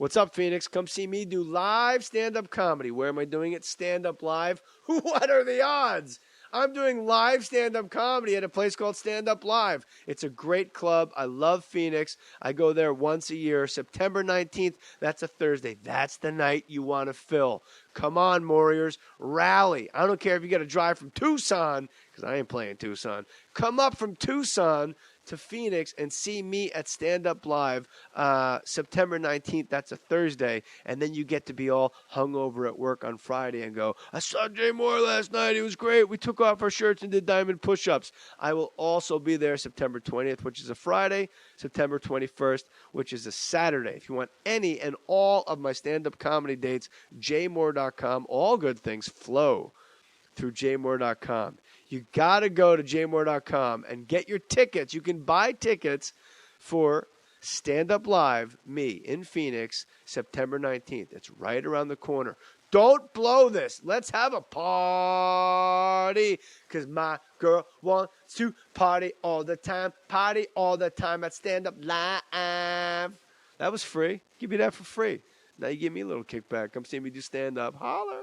What's up, Phoenix? Come see me do live stand-up comedy. Where am I doing it? Stand-up live. What are the odds? I'm doing live stand-up comedy at a place called Stand Up Live. It's a great club. I love Phoenix. I go there once a year. September 19th, that's a Thursday. That's the night you want to fill. Come on, Warriors. Rally. I don't care if you got to drive from Tucson, because I ain't playing Tucson. Come up from Tucson to Phoenix and see me at Stand Up Live September 19th. That's a Thursday. And then you get to be all hungover at work on Friday and go, I saw Jay Mohr last night. It was great. We took off our shirts and did diamond push-ups. I will also be there September 20th, which is a Friday, September 21st, which is a Saturday. If you want any and all of my stand-up comedy dates, jmohr.com. All good things flow through jmohr.com. You got to go to jmohr.com and get your tickets. You can buy tickets for Stand Up Live, me, in Phoenix, September 19th. It's right around the corner. Don't blow this. Let's have a party, because my girl wants to party all the time at Stand Up Live. That was free. Give me that for free. Now you give me a little kickback. Come see me do stand-up. Holler.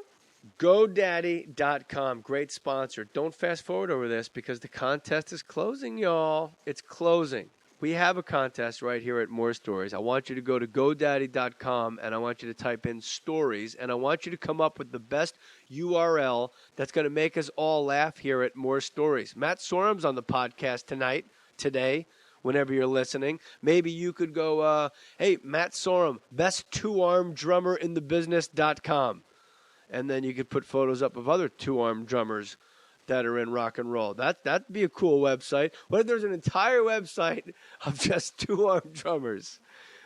GoDaddy.com, great sponsor. Don't fast forward over this because the contest is closing, y'all. It's closing. We have a contest right here at More Stories. I want you to go to GoDaddy.com and I want you to type in stories and I want you to come up with the best URL that's going to make us all laugh here at More Stories. Matt Sorum's on the podcast today, whenever you're listening. Maybe you could go, hey, Matt Sorum, best two-arm drummer in the business.com. And then you could put photos up of other two-armed drummers that are in rock and roll. That'd be a cool website. What if there's an entire website of just two-armed drummers?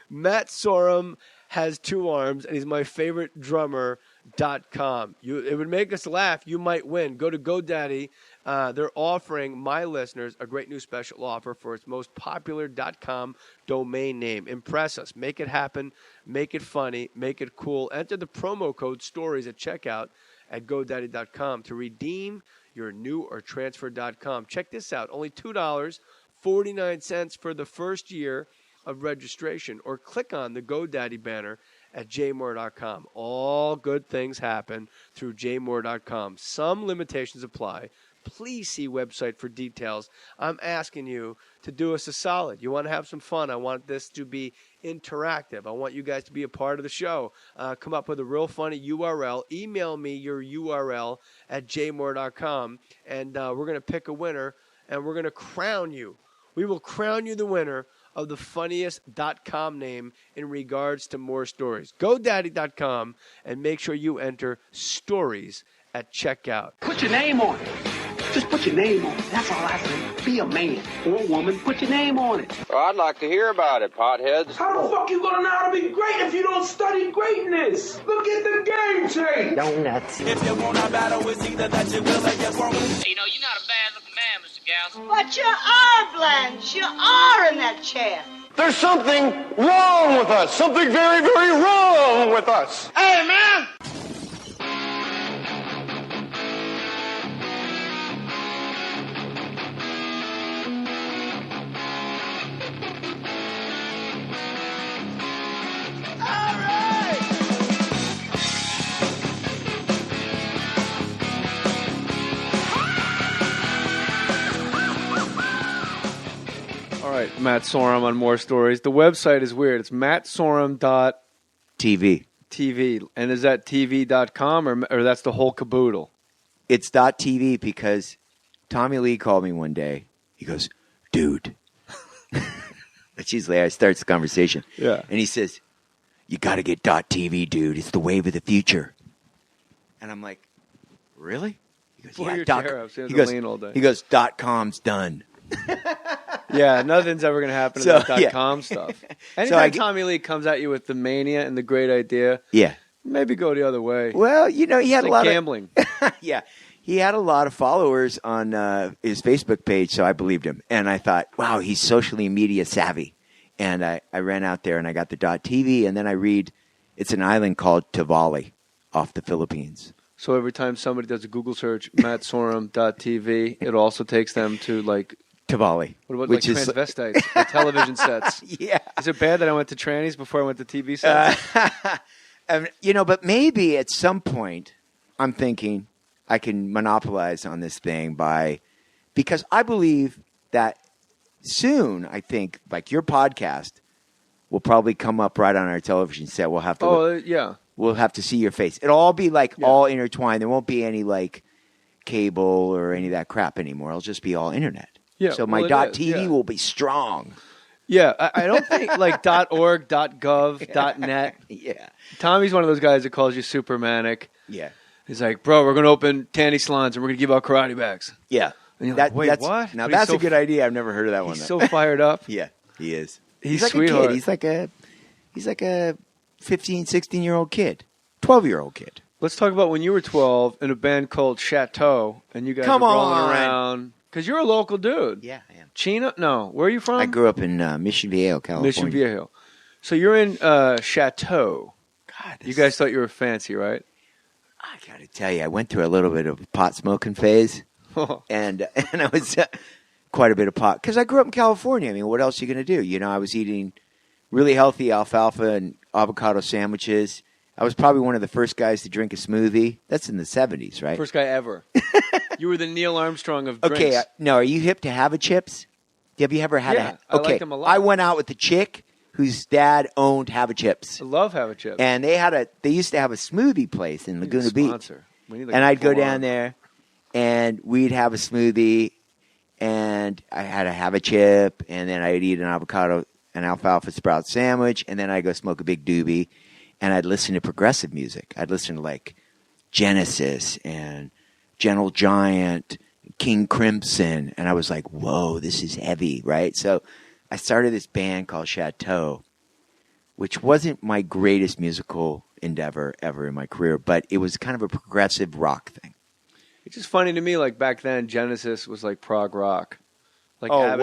Matt Sorum has two arms, and he's my favorite drummer.com. It would make us laugh. You might win. Go to GoDaddy. They're offering my listeners a great new special offer for its most popular .com domain name. Impress us. Make it happen. Make it funny. Make it cool. Enter the promo code STORIES at checkout at GoDaddy.com to redeem your new or transfer.com. Check this out. Only $2.49 for the first year of registration, or click on the GoDaddy banner at jmohr.com. All good things happen through jmohr.com. Some limitations apply. Please see website for details. I'm asking you to do us a solid. You want to have some fun. I want this to be interactive. I want you guys to be a part of the show. Come up with a real funny URL. Email me your URL at jmohr.com, and we're going to pick a winner, and we're going to crown you. We will crown you the winner of the funniest .com name in regards to More Stories. GoDaddy.com and make sure you enter stories at checkout. Put your name on it. Just put your name on it. That's all I say. Be a man or a woman. Put your name on it. Well, I'd like to hear about it, potheads. How the fuck you gonna know how to be great if you don't study greatness? Look at the game change. Donuts. If you want a battle, it's either that you will or you won't. You know, you're not a bad-looking man, Mr. Gals. But you are, Blanche. You are in that chair. There's something wrong with us. Something very, very wrong with us. Hey, man. All right, Matt Sorum on More Stories. The website is weird. It's mattsorum.tv. TV. And is that tv.com or that's the whole caboodle? It's .tv because Tommy Lee called me one day. He goes, dude. It's usually I start the conversation. Yeah. And he says, you got to get .tv, dude. It's the wave of the future. And I'm like, really? He goes, Pull your yeah. chair up, so you He have to goes, lean all day. he goes, .com's done. Yeah, nothing's ever going to happen to that .com stuff. Anytime Tommy Lee comes at you with the mania and the great idea, maybe go the other way. Well, you know, he had it's a like lot gambling. Yeah. He had a lot of followers on his Facebook page, so I believed him. And I thought, wow, he's socially media savvy. And I ran out there and I got the .tv, and then I read it's an island called Tavali off the Philippines. So every time somebody does a Google search, mattsorum.tv, it also takes them to like Tavali. What about which like is transvestites or television sets? Yeah. Is it bad that I went to trannies before I went to TV sets? But maybe at some point, I'm thinking I can monopolize on this thing because I believe that soon, I think, like your podcast will probably come up right on our television set. We'll have to we'll have to see your face. It'll all be all intertwined. There won't be any like cable or any of that crap anymore. It'll just be all internet. Yeah, so my .tv will be strong. Yeah, I don't think like .org, .gov, .net. Yeah. Tommy's one of those guys that calls you super manic. Yeah. He's like, bro, we're going to open tanny salons and we're going to give out karate bags. Yeah. And you're like, wait, what? Now that's a good idea. I've never heard of that one. He's so fired up. Yeah, he is. He's like sweetheart. a kid. He's like a 15, 16-year-old kid. 12-year-old kid. Let's talk about when you were 12 in a band called Chateau and you guys were rolling around. Because you're a local dude. Yeah, I am. Chino? No. Where are you from? I grew up in Mission Viejo, California. Mission Viejo. So you're in Chateau. God, you guys thought you were fancy, right? I got to tell you, I went through a little bit of a pot smoking phase. and I was quite a bit of pot. Because I grew up in California. I mean, what else are you going to do? You know, I was eating really healthy alfalfa and avocado sandwiches. I was probably one of the first guys to drink a smoothie. That's in the 70s, right? First guy ever. You were the Neil Armstrong of drinks. Okay, no, are you hip to Hava chips? Have you ever had I like them a lot. I went out with a chick whose dad owned Hava chips. I love Hava chips. And they used to have a smoothie place in Laguna Beach. And I'd go down there and we'd have a smoothie and I had to have a chip and then I'd eat an avocado and alfalfa sprout sandwich and then I'd go smoke a big doobie and I'd listen to progressive music. I'd listen to like Genesis and Gentle Giant, King Crimson, and I was like, whoa, this is heavy, right? So I started this band called Chateau, which wasn't my greatest musical endeavor ever in my career, but it was kind of a progressive rock thing. It's just funny to me, like back then, Genesis was like prog rock. Like Abacab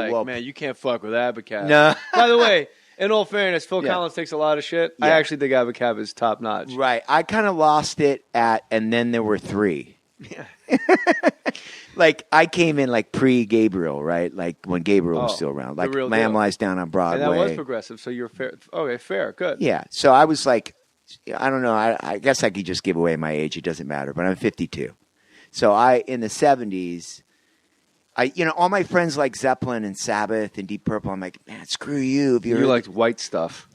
was like, man, you can't fuck with Abacab. No. By the way, in all fairness, Phil Collins takes a lot of shit. Yeah. I actually think Abacab is top notch. Right. I kind of lost it and then there were three. Yeah. Like I came in like pre-Gabriel, right? Like when Gabriel was still around. Like Lamb Lies Down on Broadway. And that was progressive, so you're fair. Okay, fair, good. Yeah. So I was like, I don't know. I guess I could just give away my age. It doesn't matter. But I'm 52. So in the 70s, all my friends like Zeppelin and Sabbath and Deep Purple. I'm like, man, screw you. You liked white stuff.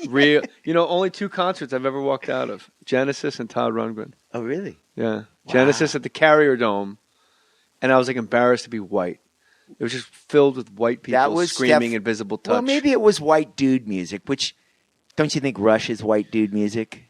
Real. Only two concerts I've ever walked out of: Genesis and Todd Rundgren. Oh, really? Yeah. Wow. Genesis at the Carrier Dome, and I was like embarrassed to be white. It was just filled with white people screaming Invisible Touch. Well, maybe it was white dude music, which don't you think Rush is white dude music?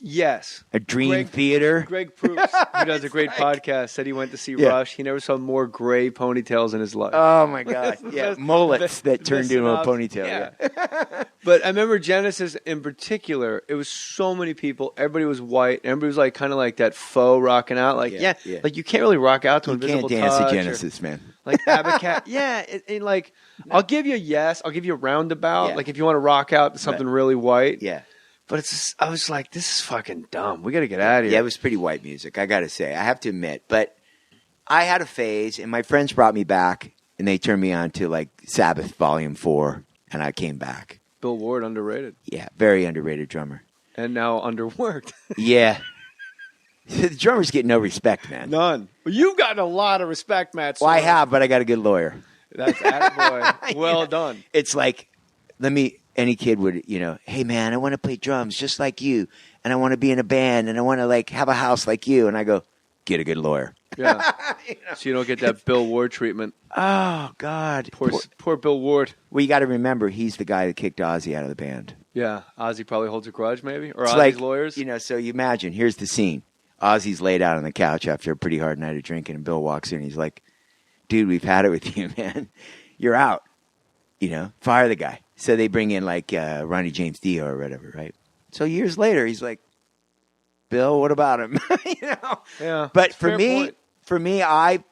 Yes. A Dream Theater. Greg Proops, who does a great podcast, said he went to see Rush. He never saw more gray ponytails in his life. Oh, my God. Yeah, mullets that turned into a ponytail. Yeah. But I remember Genesis in particular, it was so many people. Everybody was white. Everybody was like kind of like that faux rocking out. Like, like you can't really rock out to Invisible Touch. You can't dance to Genesis, man. Like Abacab. I'll give you a yes. I'll give you a roundabout. Yeah. Like if you want to rock out to something really white. Yeah. But I was like, this is fucking dumb. We got to get out of here. Yeah, it was pretty white music, I got to say. I have to admit. But I had a phase, and my friends brought me back, and they turned me on to, like, Sabbath Volume 4, and I came back. Bill Ward, underrated. Yeah, very underrated drummer. And now underworked. Yeah. The drummers get no respect, man. None. Well, you've gotten a lot of respect, Matt Sorum. Well, I have, but I got a good lawyer. That's attaboy. Well done. It's like, any kid would, hey, man, I want to play drums just like you, and I want to be in a band, and I want to, like, have a house like you. And I go, get a good lawyer. Yeah. So you don't get that Bill Ward treatment. Oh, God. Poor Bill Ward. Well, you got to remember, he's the guy that kicked Ozzy out of the band. Yeah. Ozzy probably holds a grudge, maybe? Or Ozzy's like, lawyers? So you imagine, here's the scene. Ozzy's laid out on the couch after a pretty hard night of drinking, and Bill walks in, and he's like, dude, we've had it with you, man. You're out. Fire the guy. So they bring in like Ronnie James Dio or whatever, right? So years later, he's like, Bill, what about him? Yeah. But for me, I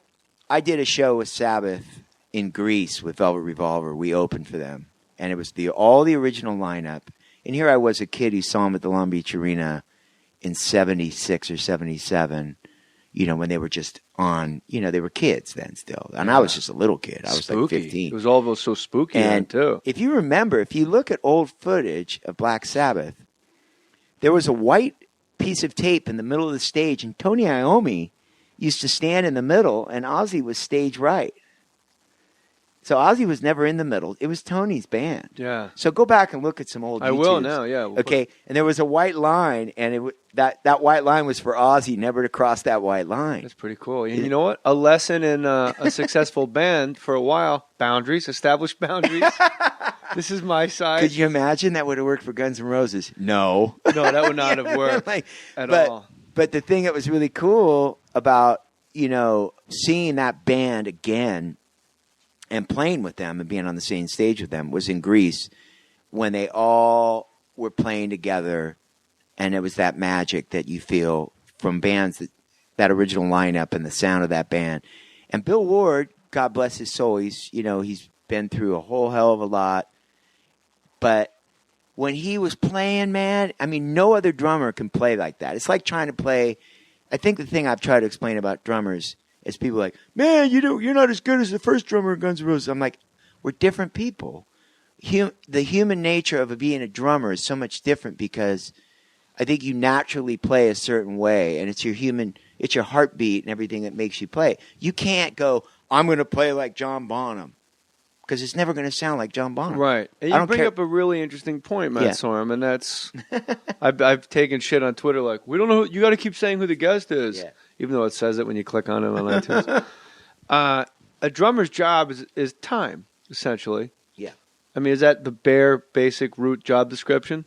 did a show with Sabbath in Greece with Velvet Revolver. We opened for them, and it was all the original lineup. And here I was, a kid who saw them at the Long Beach Arena in '76 or '77. When they were just on, they were kids then still. And I was just a little kid. I was Spooky. like 15. It was all so spooky then, And too. if you remember, if you look at old footage of Black Sabbath, there was a white piece of tape in the middle of the stage, and Tony Iommi used to stand in the middle, and Ozzy was stage right. So Ozzy was never in the middle. It was Tony's band. Yeah. So go back and look at some old I will YouTubes. now, yeah. Okay, and there was a white line, and that white line was for Ozzy never to cross that white line. That's pretty cool. And you know what? A lesson in a successful band for a while. Boundaries. Establish boundaries. This is my side. Could you imagine that would have worked for Guns N' Roses? No. No, that would not have worked at all. But the thing that was really cool about, seeing that band again and playing with them and being on the same stage with them was in Greece when they all were playing together, and it was that magic that you feel from bands, that original lineup and the sound of that band. And Bill Ward, God bless his soul, he's been through a whole hell of a lot. But when he was playing, man, I mean, no other drummer can play like that. It's like trying to play. I think the thing I've tried to explain about drummers is people are like, man, you're not as good as the first drummer in Guns N' Roses. I'm like, we're different people. The human nature of being a drummer is so much different because I think you naturally play a certain way, and it's your heartbeat and everything that makes you play. You can't go, I'm going to play like John Bonham, because it's never going to sound like John Bonham. Right. And you bring up a really interesting point, Matt Sorum, and that's I've taken shit on Twitter like, we don't know. You got to keep saying who the guest is, even though it says it when you click on it on iTunes. A drummer's job is time, essentially. Yeah. I mean, is that the bare, basic, root job description?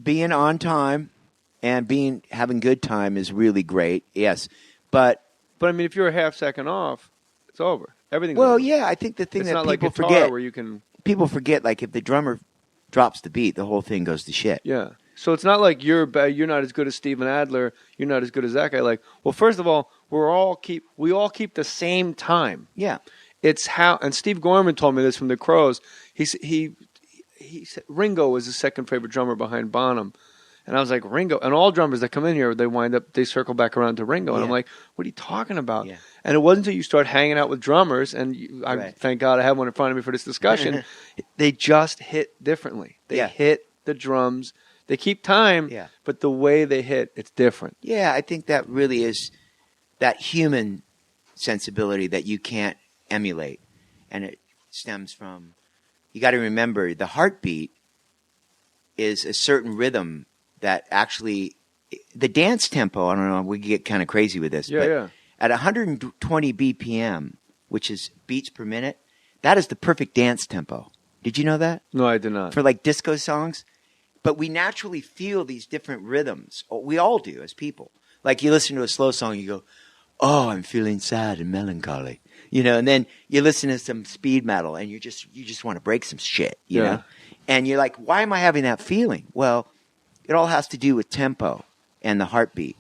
Being on time and having good time is really great, yes. But I mean, if you're a half second off, it's over. Everything's well, over. yeah, I think the thing it's that not people like guitar forget, where you can... people forget, like if the drummer drops the beat, the whole thing goes to shit. Yeah. So it's not like you're not as good as Steven Adler, you're not as good as that guy. Like, well, first of all, we all keep the same time. Yeah. It's how, and Steve Gorman told me this from the Crows. He said Ringo was his second favorite drummer behind Bonham. And I was like, Ringo. And all drummers that come in here, they circle back around to Ringo. And I'm like, what are you talking about? Yeah. And it wasn't until you start hanging out with drummers, and thank God I have one in front of me for this discussion, they just hit differently. They hit the drums. They keep time, but the way they hit, it's different. Yeah, I think that really is that human sensibility that you can't emulate. And it stems from, you got to remember, the heartbeat is a certain rhythm that actually, the dance tempo, I don't know, we get kind of crazy with this, but at 120 BPM, which is beats per minute, that is the perfect dance tempo. Did you know that? No, I did not. For like disco songs. But we naturally feel these different rhythms. We all do as people. Like you listen to a slow song, you go, oh, I'm feeling sad and melancholy. And then you listen to some speed metal and you just want to break some shit, you know? And you're like, why am I having that feeling? Well, it all has to do with tempo and the heartbeat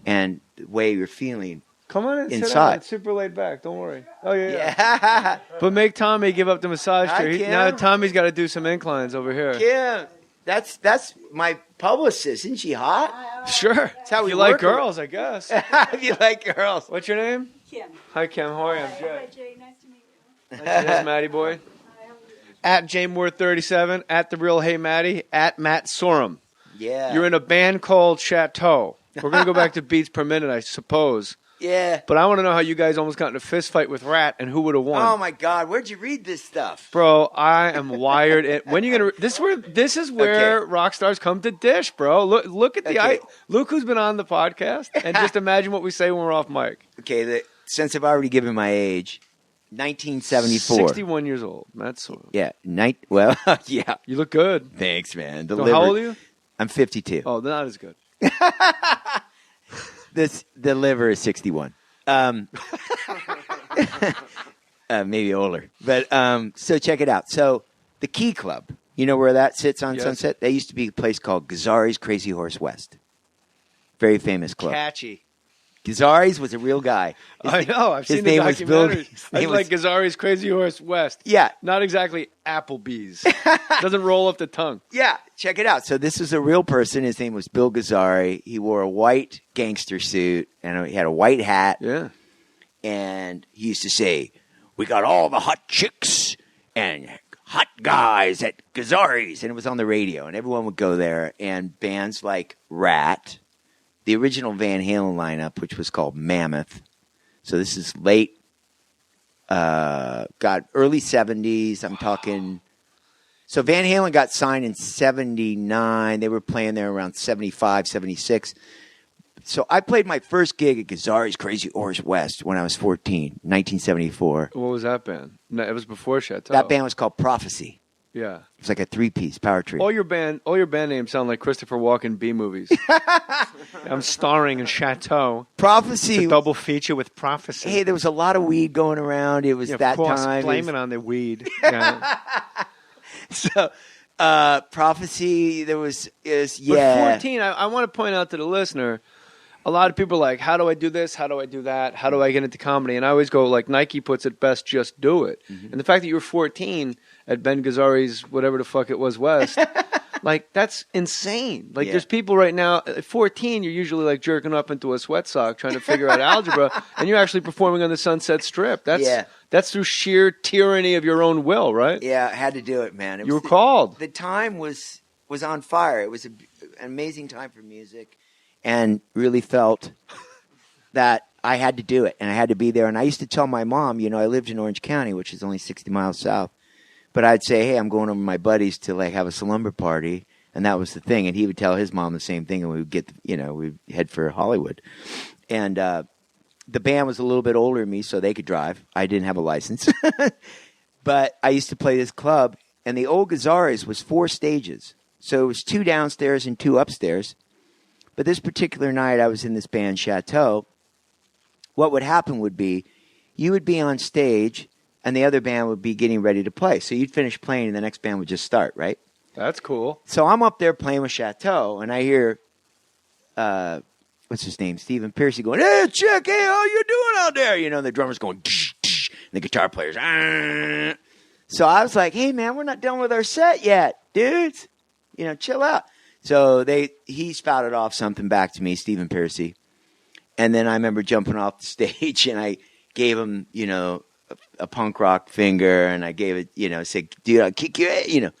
and the way you're feeling. Come on in, inside. sit down. It's super laid back. Don't worry. Oh, yeah. But make Tommy give up the massage chair. Now Tommy's got to do some inclines over here. Yeah. That's my publicist. Isn't she hot? Sure. That's how we you work like girls, I guess. If you like girls. What's your name? Kim. Hi, Kim. How are you? I'm Jay. Hi, Jay. Nice to meet you. That's Matty boy. At JMoore37, at The Real Hey Matty, at Matt Sorum. Yeah. You're in a band called Chateau. We're going to go back to beats per minute, I suppose. Yeah. But I want to know how you guys almost got in a fist fight with Ratt and who would have won. Oh my God, where'd you read this stuff? Bro, I am wired. When are you gonna? This is where rock stars come to dish, bro. Look at the look who's been on the podcast, and just imagine what we say when we're off mic. Okay, since I've already given my age, 1974. 61 years old. That's yeah. Well, yeah. You look good. Thanks, man. So how old are you? I'm 52. Oh, not as good. The liver is 61. Maybe older. But so check it out. So the Key Club, you know where that sits on Sunset? That used to be a place called Gazaris Crazy Horse West. Very famous club. Catchy. Gazaris was a real guy. I know. I've his seen the name was Bill. documentaries. His I name like was- Gazaris' Crazy Horse West. Yeah. Not exactly Applebee's. Doesn't roll up the tongue. Yeah, check it out. So this is a real person. His name was Bill Gazari. He wore a white gangster suit and he had a white hat. Yeah. And he used to say, "We got all the hot chicks and hot guys at Gazaris." And it was on the radio, and everyone would go there. And bands like Ratt, the original Van Halen lineup, which was called Mammoth. So this is late, early 70s. I'm talking. So Van Halen got signed in 79. They were playing there around 75, 76. So I played my first gig at Gazaris' Crazy Horse West when I was 14, 1974. What was that band? No, it was before Chateau. That band was called Prophecy. Yeah. It was like a three-piece power trio. All your band names sound like Christopher Walken B movies. I'm starring in Chateau. Prophecy. It's a double feature with Prophecy. Hey, there was a lot of weed going around. It was Yeah, that of course, time. blame it on the weed. Yeah. So, Prophecy, there was, But yeah. 14, I want to point out to the listener, a lot of people are like, how do I do this? How do I do that? How do I get into comedy? And I always go, like Nike puts it best, just do it. Mm-hmm. And the fact that you were 14 at Ben Gazzari's, whatever the fuck it was, West, like, that's insane. Like, Yeah. there's people right now, at 14, you're usually like jerking up into a sweat sock trying to figure out algebra, and you're actually performing on the Sunset Strip. That's through sheer tyranny of your own will, right? Yeah, I had to do it, man. You were called. The time was on fire. It was an amazing time for music, and really felt that I had to do it, and I had to be there. And I used to tell my mom, I lived in Orange County, which is only 60 miles south, but I'd say, hey, I'm going over with my buddies to like have a slumber party, and that was the thing. And he would tell his mom the same thing, and we would get, we'd head for Hollywood. And the band was a little bit older than me, so they could drive. I didn't have a license. But I used to play this club, and the old Gazaris was 4 stages. So it was 2 downstairs and 2 upstairs. But this particular night, I was in this band, Chateau. What would happen would be, you would be on stage, and the other band would be getting ready to play. So you'd finish playing, and the next band would just start, right? That's cool. So I'm up there playing with Chateau, and I hear, what's his name, Stephen Piercy going, "Hey, Chick, hey, how you doing out there?" And the drummer's going, "Tsh, tsh," and the guitar player's, "Ah." So I was like, "Hey, man, we're not done with our set yet, dudes. Chill out." So he spouted off something back to me, Stephen Piercy. And then I remember jumping off the stage, and I gave him, a punk rock finger, and I gave it, said, "Dude, I'll kick you,"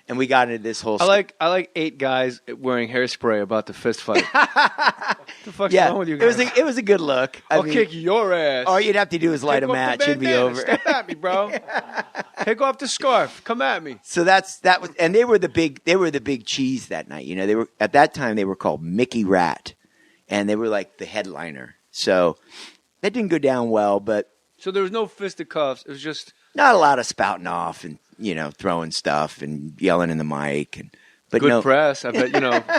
And we got into this whole. I like 8 guys wearing hairspray about to fist fight. What the fuck's wrong with you guys? It was a good look. I'll kick your ass. All you'd have to do is light Take a off the match, it'd be bandana. over. Step at me, bro. Take off the scarf. Come at me. So that was, and they were the big cheese that night. They were at that time they were called Mickey Ratt, and they were like the headliner. So that didn't go down well, but So there was no fisticuffs. It was just not a lot of spouting off and throwing stuff and yelling in the mic but good no press. I bet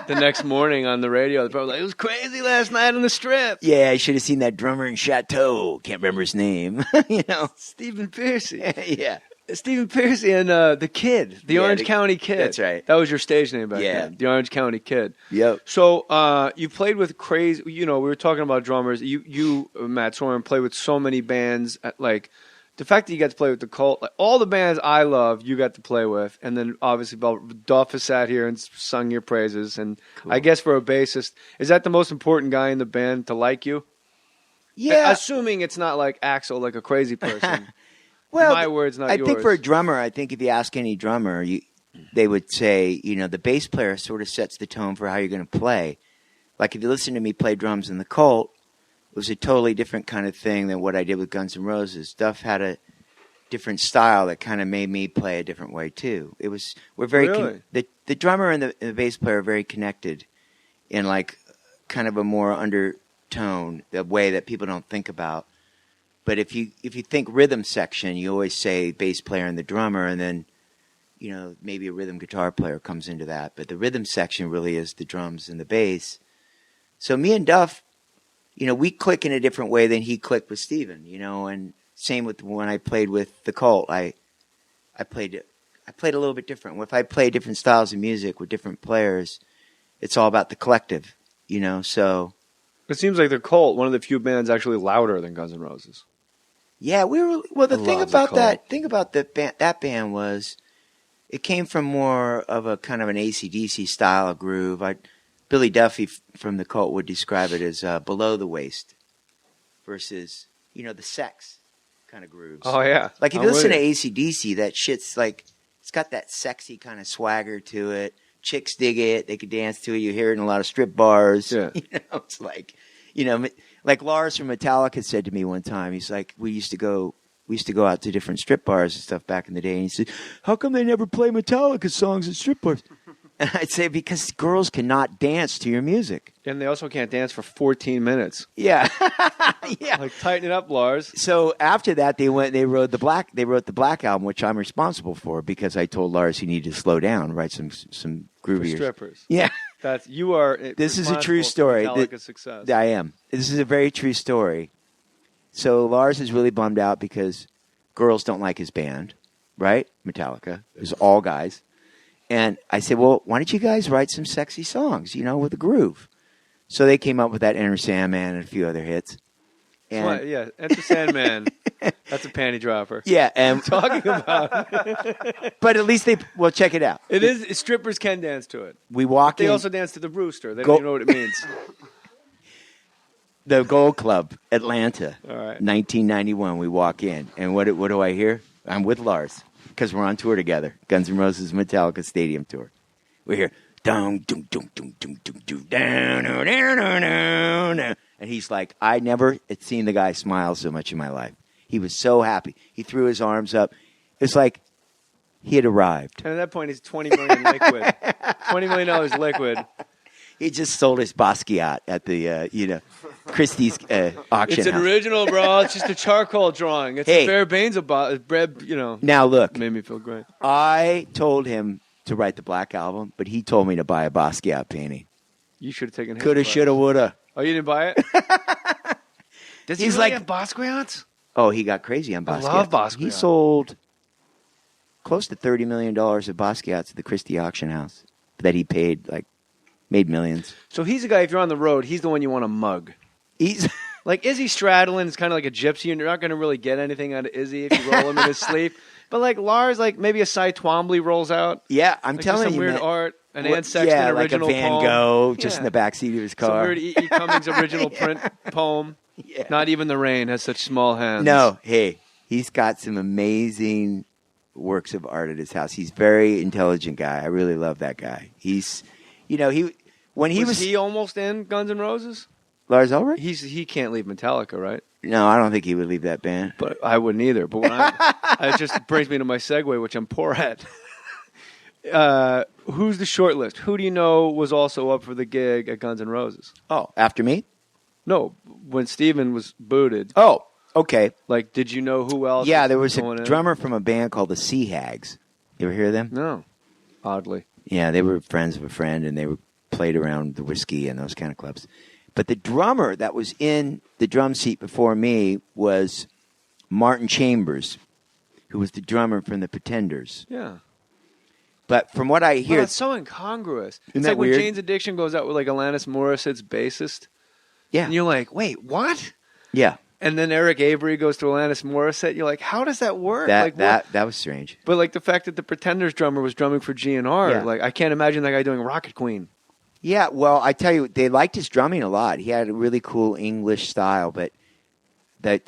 the next morning on the radio, they're probably like, "It was crazy last night on the Strip." Yeah, I should have seen that drummer in Chateau. Can't remember his name. Stephen Piercy. Yeah. Stephen Piercy and the Kid, the Orange County Kid. That's right. That was your stage name back Yeah. then, the Orange County Kid. Yep. So you played with crazy. We were talking about drummers. You Matt Sorum, played with so many bands. Like the fact that you got to play with the Cult, like, all the bands I love, you got to play with, and then obviously Duff has sat here and sung your praises. And Cool. I guess for a bassist, is that the most important guy in the band to like you? Yeah. Assuming it's not like Axl, like a crazy person. Well, my words, not I yours. think for a drummer, if you ask any drummer, they would say, the bass player sort of sets the tone for how you're going to play. Like if you listen to me play drums in the Cult, it was a totally different kind of thing than what I did with Guns N' Roses. Duff had a different style that kind of made me play a different way too. We're very Really? The drummer and the bass player are very connected in like kind of a more undertone, the way that people don't think about. But if you think rhythm section, you always say bass player and the drummer, and then maybe a rhythm guitar player comes into that. But the rhythm section really is the drums and the bass. So me and Duff, we click in a different way than he clicked with Steven, and same with when I played with the Cult. I played a little bit different. If I play different styles of music with different players, it's all about the collective, So It seems like the Cult, one of the few bands actually louder than Guns N' Roses. Yeah, we were. Well, the thing love the about Cult. that thing about that band was, it came from more of a kind of an AC/DC style of groove. Billy Duffy from the Cult would describe it as below the waist versus the sex kind of grooves. Oh yeah, Like if I'm you listen to with you. AC/DC, that shit's like it's got that sexy kind of swagger to it. Chicks dig it; they could dance to it. You hear it in a lot of strip bars. Yeah. It's like like Lars from Metallica said to me one time. He's like, we used to go out to different strip bars and stuff back in the day. And he said, "How come they never play Metallica songs at strip bars?" And I'd say, because girls cannot dance to your music. And they also can't dance for 14 minutes. Yeah, yeah. Like, tighten it up, Lars. So after that, they wrote the Black album, which I'm responsible for because I told Lars he needed to slow down, write some For groovier. strippers. Yeah, You are. This is a true responsible story. for Metallica's success. I am. This is a very true story. So Lars is really bummed out because girls don't like his band, right? Metallica. It was all guys. And I said, well, why don't you guys write some sexy songs, with a groove? So they came up with that Enter Sandman and a few other hits. And What? Yeah, Enter Sandman. That's a panty dropper. yeah, and Talking about. but at least check it out. It is. Strippers can dance to it. We walk They in also dance to the Brewster. They Go- don't even know what it means. the Gold Club, Atlanta, All right. 1991. We walk in, and what do I hear? I'm with Lars because we're on tour together. Guns N' Roses Metallica Stadium tour. We hear dong dong dong dong dong dong dong down down down down, and he's like, I never had seen the guy smile so much in my life. He was so happy. He threw his arms up. It's like he had arrived. And at that point, he's $20 million liquid. $20 million liquid. He just sold his Basquiat at the Christie's auction It's an house. original, bro. It's just a charcoal drawing. It's Hey. a Fairbane's bread. Now look, Made me feel great. I told him to write the Black Album, but he told me to buy a Basquiat painting. You should have taken his Coulda, advice. shoulda, woulda. Oh, you didn't buy it? Does he He's really like- have Basquiats? Oh, he got crazy on I Basquiat. love Basquiat. He sold close to $30 million of Basquiats at the Christie auction house that he paid, made millions. So he's a guy, if you're on the road, he's the one you want to mug. He's Like Izzy Stradlin is kind of like a gypsy, and you're not going to really get anything out of Izzy if you roll him in his sleep. But like Lars, maybe a Cy Twombly rolls out. yeah, I'm Like telling just some you, weird man. art, an Well, Ann Sexton original like a Van poem. Gogh just Yeah. in the backseat of his Some car. weird E. Cummings original print poem. Yeah. Not even the rain has such small hands. No, hey, he's got some amazing works of art at his house. He's a very intelligent guy. I really love that guy. He's, when he was he almost in Guns N' Roses? Lars Ulrich? He can't leave Metallica, right? No, I don't think he would leave that band. But I wouldn't either. But when it just brings me to my segue, which I'm poor at. Who's the short list? Who do you know was also up for the gig at Guns N' Roses? Oh, after me? No, when Steven was booted. Oh, okay. Like, did you know who else? Yeah, there was a going in? drummer from a band called the Sea Hags. You ever hear of them? No, oddly. Yeah, they were friends of a friend, and they played around the whiskey and those kind of clubs. But the drummer that was in the drum seat before me was Martin Chambers, who was the drummer from the Pretenders. Yeah. But from what I hear, Well, it's so incongruous. Isn't It's that like when weird? Jane's Addiction goes out with like Alanis Morissette's bassist, yeah, and you're like, wait, what? yeah, And then Eric Avery goes to Alanis Morissette. You're like, how does that work? that like, what? that was strange. But like the fact that the Pretenders drummer was drumming for GNR, Yeah. like I can't imagine that guy doing Rocket Queen. Yeah, well, I tell you, they liked his drumming a lot. He had a really cool English style, but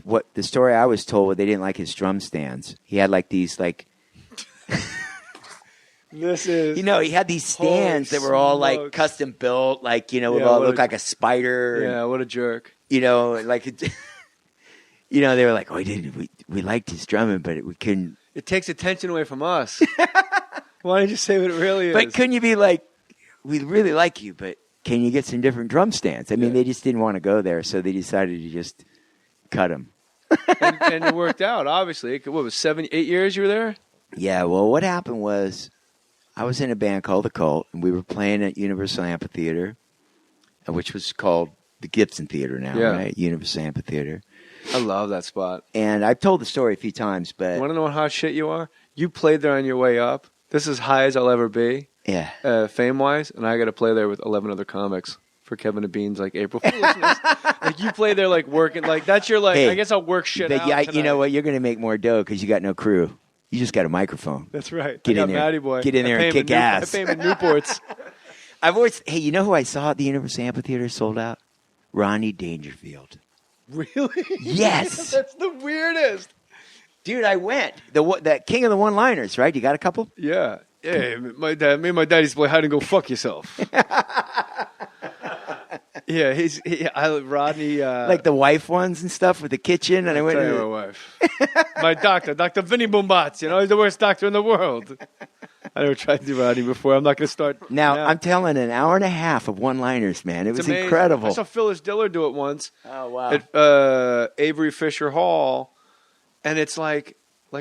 what the story I was told was they didn't like his drum stands. He had like these This is he had these stands Holy that were all like smokes. custom built, like would Yeah, all what look a- like a spider. yeah, what a jerk. And, like they were like, we liked his drumming, but we couldn't. It takes attention away from us. Why don't you say what it really is? But couldn't you be like, we really like you, but can you get some different drum stands? I mean, they just didn't want to go there, so they decided to just cut them. and it worked out, obviously. What was 8 years you were there? Yeah, well, what happened was I was in a band called The Cult, and we were playing at Universal Amphitheater, which was called the Gibson Theater now, Yeah. right? Universal Amphitheater. I love that spot. And I've told the story a few times, but Want to know how shit you are? You played there on your way up. This is high as I'll ever be, yeah. fame-wise, and I got to play there with 11 other comics for Kevin and Bean's like April Foolishness. Like you play there like working like that's your like. Hey, I guess I'll work shit but out. yeah, tonight. you know what? You're going to make more dough because you got no crew. You just got a microphone. That's right. Get I in got there. Matty Boy. Get in there and kick ass. I pay him in Newports. Hey, you know who I saw at the Universal Amphitheater sold out? Ronnie Dangerfield. Really? Yes. That's the weirdest. Dude, I went. The king of the one-liners, right? You got a couple? Yeah. Hey, me and my dad used to play hide and go fuck yourself. Yeah, Rodney. Like the wife ones and stuff with the kitchen. And I went Tell you my wife. My doctor, Dr. Vinny Boombatz. You know, he's the worst doctor in the world. I never tried to do Rodney before. I'm not going to start. Now, I'm telling an hour and a half of one-liners, man. It was amazing. incredible. I saw Phyllis Diller do it once. Oh, wow. At Avery Fisher Hall. And it's like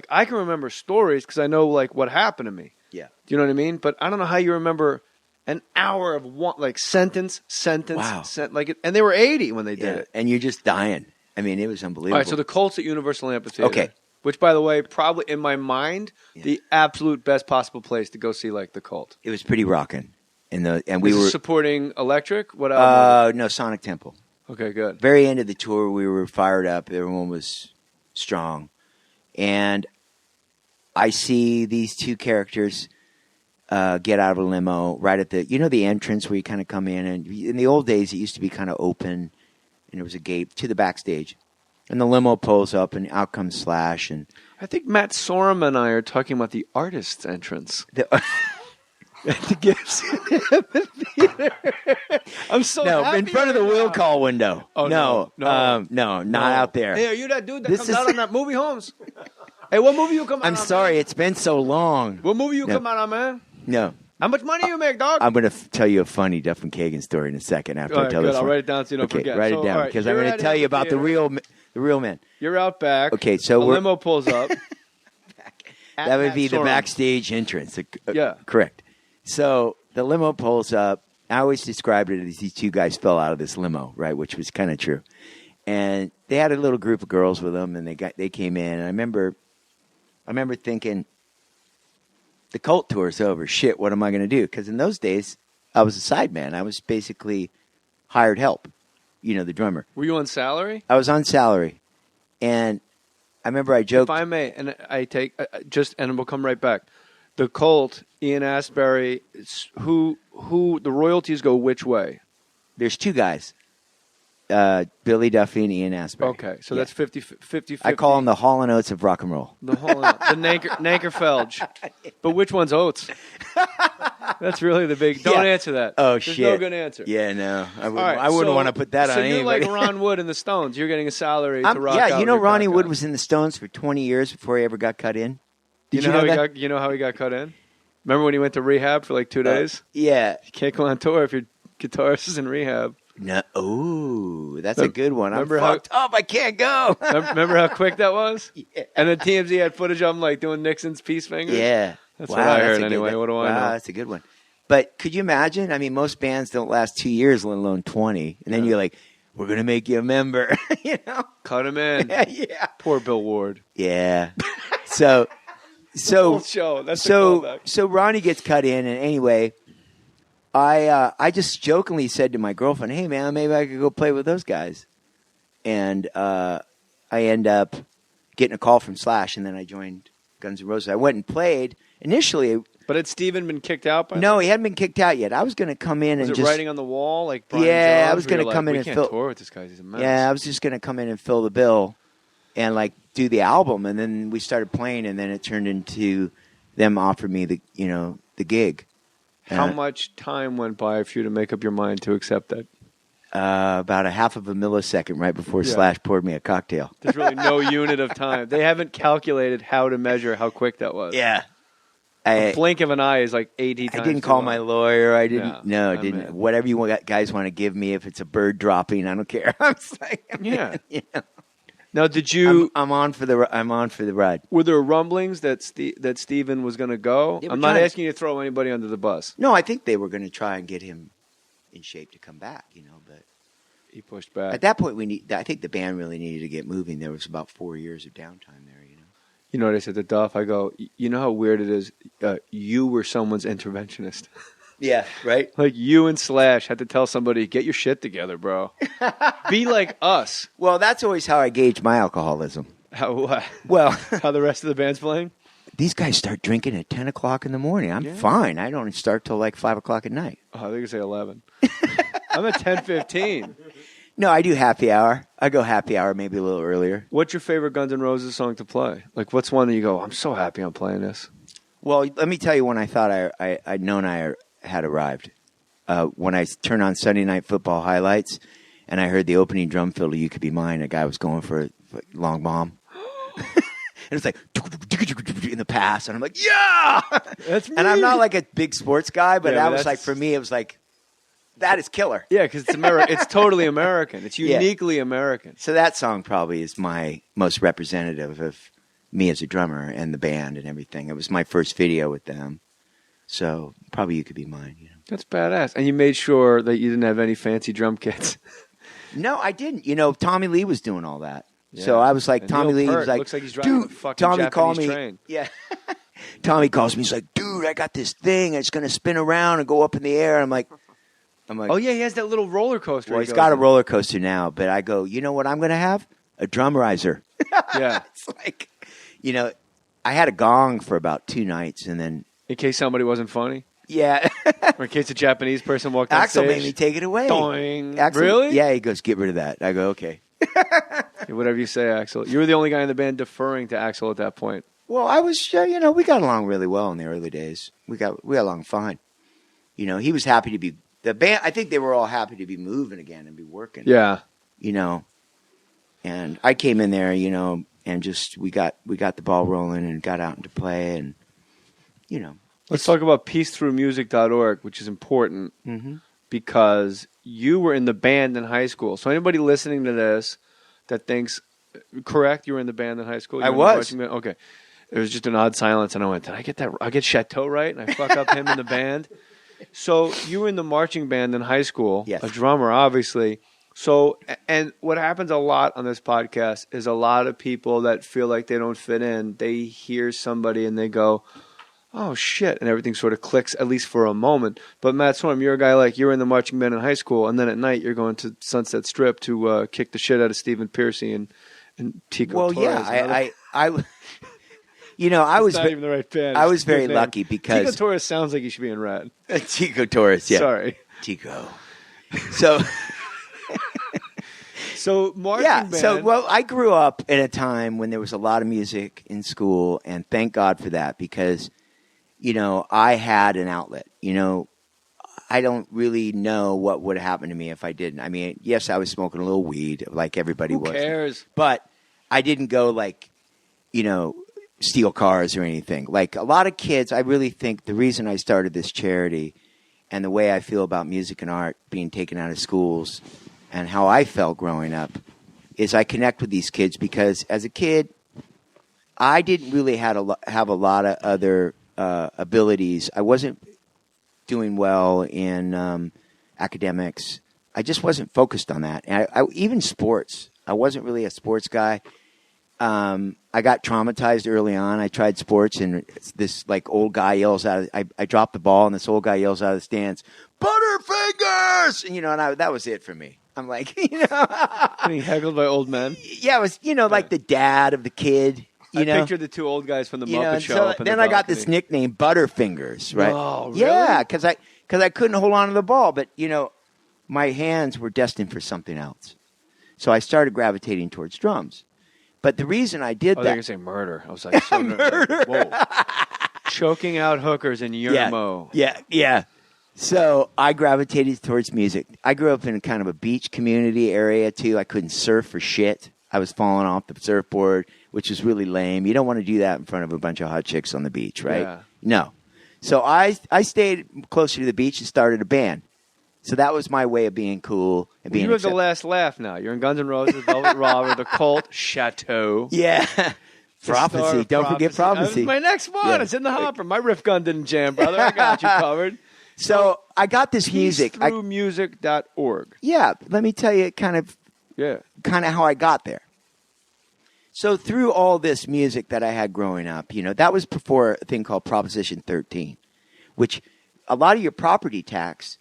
I can remember stories because I know like what happened to me. Yeah. Do you know what I mean? But I don't know how you remember an hour of one, like sentence, Wow. and they were 80 when they did it. And you're just dying. I mean, it was unbelievable. All right, so the Colts at Universal Amphitheater. Okay. Which, by the way, probably in my mind, the absolute best possible place to go see like the Cult. It was pretty rocking. And We we were supporting Electric. What album? no, Sonic Temple. Okay, good. Very end of the tour, we were fired up. Everyone was strong. And I see these two characters get out of a limo right at the entrance where you kind of come in. And in the old days, it used to be kind of open, and there was a gate to the backstage. And the limo pulls up, and out comes Slash. And I think Matt Sorum and I are talking about the artist's entrance. At the Gibson Amphitheater. I'm so happy in front of the right will now. call window. Oh, no, no. not out there. Hey, are you that dude that This comes is- out on that movie, Holmes? Hey, what movie you come out I'm on? sorry, Man? it's been so long. What movie you No. come out on, man? No. How much money you make, dog? I'm going to tell you a funny Duff McKagan story in a second after All I right, tell good. this I'll one. write it down so you don't okay, forget. write So, it down all right, because I'm you're going at to tell you about the Amphitheater. real men. You're out back. Okay, so a limo pulls up. That would be the Sorum. backstage entrance. Yeah. Correct. So the limo pulls up. I always described it as these two guys fell out of this limo, right, which was kind of true. And they had a little group of girls with them, and they came in. And I remember thinking, the Cult tour's over. Shit, what am I going to do? Because in those days, I was a sideman. I was basically hired help, the drummer. Were you on salary? I was on salary. And I remember I joked. If I may, and I take and we'll come right back. The Cult, Ian Astbury, who the royalties go which way? There's two guys, Billy Duffy and Ian Astbury. Okay, so Yeah. that's 50-50. I call them the Hall & Oates of rock and roll. The Nankerfelge. But which one's Oates? That's really the big. Don't Yeah. answer that. Oh, There's shit. no good answer. Yeah, no. I wouldn't, All right, I wouldn't so- want to put that on So you're anybody. like Ron Wood in the Stones. You're getting a salary to rock out. Yeah, your Ronnie back Wood out. was in the Stones for 20 years before he ever got cut in. Did you how know he that? got? How he got cut in? Remember when he went to rehab for like 2 days? Yeah. You can't go on tour if your guitarist is in rehab. No. Ooh, that's a good one. I'm Remember how- fucked up. I can't go. Remember how quick that was? Yeah. And then TMZ had footage of him like doing Nixon's peace finger. Yeah. That's what I heard anyway. What do I know? Wow, that's a good one. But could you imagine? I mean, most bands don't last 2 years, let alone 20. And then you're like, we're going to make you a member. Cut him in. Yeah. Poor Bill Ward. Yeah. So Whole show. That's a callback. so Ronnie gets cut in, and anyway, I just jokingly said to my girlfriend, "Hey man, maybe I could go play with those guys," and I end up getting a call from Slash, and then I joined Guns N' Roses. I went and played initially. But had Steven been kicked out by No, he hadn't been kicked out yet. I was going to come in Was and it just writing on the wall like Brian Yeah, I Jones, was where gonna you're come like, in we and can't fill- tour with this guy. He's a mess. I was just going to come in and fill the bill, and like do the album, and then we started playing, and then it turned into them offered me the gig. How much time went by for you to make up your mind to accept that? About a half of a millisecond right before Yeah. Slash poured me a cocktail. There's really no unit of time. They haven't calculated how to measure how quick that was. Yeah. A blink of an eye is like 80 times. I didn't too call long. my lawyer. I didn't. Yeah, No, I I'm didn't. in. Whatever you guys want to give me, if it's a bird dropping, I don't care. I'm just like, Yeah. yeah. Now, did you? I'm on for the ride. Were there rumblings that Steven was going to go? They were I'm not trying- asking you to throw anybody under the bus. No, I think they were going to try and get him in shape to come back. But He pushed back. at that point, I think the band really needed to get moving. There was about 4 years of downtime there. You know what I said to Duff? I go, you know how weird it is? You were someone's interventionist. Yeah, right? Like you and Slash had to tell somebody, get your shit together, bro. Be like us. Well, that's always how I gauge my alcoholism. How Well, how the rest of the band's playing? these guys start drinking at 10 o'clock in the morning. I'm fine. I don't start till like 5 o'clock at night. Oh, I think you say 11. I'm at 10:15. No, I do happy hour. I go happy hour maybe a little earlier. What's your favorite Guns N' Roses song to play? Like, what's one that you go, I'm so happy I'm playing this? Well, let me tell you when I thought I'd known I had arrived. When I turned on Sunday Night Football highlights and I heard the opening drum fill to You Could Be Mine, a guy was going for a long bomb. And it's like in the pass, and I'm like, yeah! That's me. And I'm not like a big sports guy, but Yeah, that but was like, for me, it was like, that is killer. Yeah, because it's it's totally American. It's uniquely American. So that song probably is my most representative of me as a drummer and the band and everything. It was my first video with them. So probably You Could Be Mine. You know? That's badass. And you made sure that you didn't have any fancy drum kits. No, I didn't. You know, Tommy Lee was doing all that. Yeah. So I was like, And Tommy Neil Lee Peart was like, looks like he's driving dude, a fucking Tommy Japanese called me. train. Yeah. Tommy calls me. He's like, dude, I got this thing. It's going to spin around and go up in the air. I'm like, Oh, yeah, he has that little roller coaster. well, he's got a roller coaster now. But I go, you know what I'm going to have? A drum riser. Yeah. It's like, you know, I had a gong for about 2 nights. And then, In case somebody wasn't funny. yeah. Or in case a Japanese person walked on Axel stage. made me take it away. Doing. Axel, Really? Yeah, he goes, get rid of that. I go, okay. Whatever you say, Axel. You were the only guy in the band deferring to Axel at that point. Well, I was, you know, we got along really well in the early days. We got along fine. You know, he was happy to be the band. I think they were all happy to be moving again and be working. Yeah. You know, and I came in there, you know, and just we got the ball rolling and got out into play, and you know. Let's talk about peacethroughmusic.org, which is important because you were in the band in high school. So anybody listening to this that thinks, correct, you were in the band in high school? I was. marching band? Okay. There was just an odd silence, and I went, did I get that? I get Chateau right? And I fuck up him in the band? So you were in the marching band in high school, Yes. a drummer, obviously. So, and what happens a lot on this podcast is a lot of people that feel like they don't fit in, they hear somebody and they go, oh, shit, and everything sort of clicks, at least for a moment. But Matt Sorum, you're a guy like you're in the marching band in high school, and then at night you're going to Sunset Strip to kick the shit out of Stephen Piercy and Tico Well, Torres. yeah, I you know, I was not even the right band. I It's was a very good name. lucky because Tico Torres sounds like he should be in Ratt. Tico Torres, yeah, Sorry. Tico. So. So marching band. So well, I grew up in a time when there was a lot of music in school, and thank God for that because, you know, I had an outlet. You know, I don't really know what would have happened to me if I didn't. I mean, yes, I was smoking a little weed like everybody Who was. cares? But I didn't go like, you know, steal cars or anything. Like a lot of kids, I really think the reason I started this charity and the way I feel about music and art being taken out of schools and how I felt growing up is I connect with these kids because as a kid, I didn't really have a lot of other abilities. I wasn't doing well in academics. I just wasn't focused on that. And even sports. I wasn't really a sports guy. I got traumatized early on. I tried sports, and this like old guy yells out. I dropped the ball, and this old guy yells out of the stands, "Butterfingers!" And you know, and that was it for me. I'm like, you know, Getting heckled by old men. yeah, it was like the dad of the kid. I You know, pictured the two old guys from the you know, Muppet and Show. so up in then the I got this balcony. nickname, Butterfingers, right? Oh, really? Yeah, because I couldn't hold on to the ball, but you know, my hands were destined for something else. So I started gravitating towards drums. But the reason I did Oh, they're that, gonna say murder. I was like, so murder. Whoa. Choking out hookers in Yermo. Yeah. So I gravitated towards music. I grew up in kind of a beach community area too. I couldn't surf for shit. I was falling off the surfboard, which was really lame. You don't want to do that in front of a bunch of hot chicks on the beach, right? Yeah. No. So I stayed closer to the beach and started a band. So that was my way of being cool and being You have the accepted. last laugh now. You're in Guns N' Roses, Velvet Revolver, The Cult, Chateau. Yeah. The Prophecy. Star of Don't forget Prophecy. That was my next one. Yeah. It's in the hopper. My riff gun didn't jam, brother. I got you covered. So I got this music. Peacethroughmusic.org. Yeah. Let me tell you kind of how I got there. So through all this music that I had growing up, you know, that was before a thing called Proposition 13, which a lot of your property tax,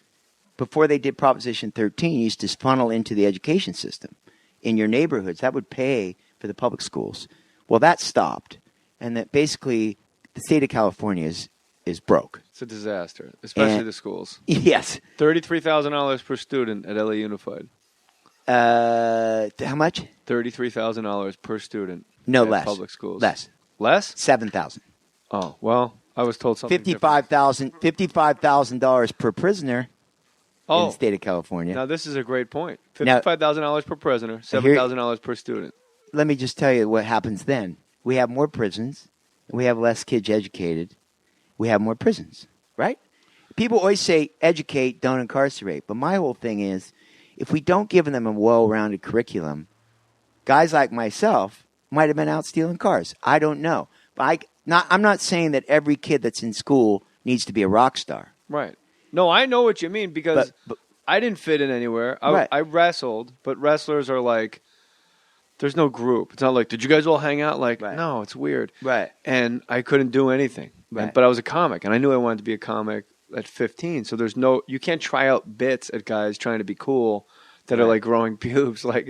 before they did Proposition 13, used to funnel into the education system in your neighborhoods. That would pay for the public schools. Well, that stopped. And that basically the state of California is broke. It's a disaster, especially the schools. Yes. $33,000 per student at LA Unified. How much? $33,000 per student. No, at less. Public schools. Less. Less? 7,000. Oh, well, I was told something $55,000 per prisoner in the state of California. Now, this is a great point. $55,000 per prisoner, $7,000 per student. Let me just tell you what happens then. We have more prisons. We have less kids educated. We have more prisons, right? People always say educate, don't incarcerate. But my whole thing is, if we don't give them a well-rounded curriculum, guys like myself might have been out stealing cars. I don't know. But I'm not saying that every kid that's in school needs to be a rock star. Right. No, I know what you mean because I didn't fit in anywhere. I wrestled, but wrestlers are like, there's no group. It's not like, did you guys all hang out? Like, no, it's weird. Right. And I couldn't do anything. Right. But I was a comic, and I knew I wanted to be a comic at 15. So you can't try out bits at guys trying to be cool that are like growing pubes. Like,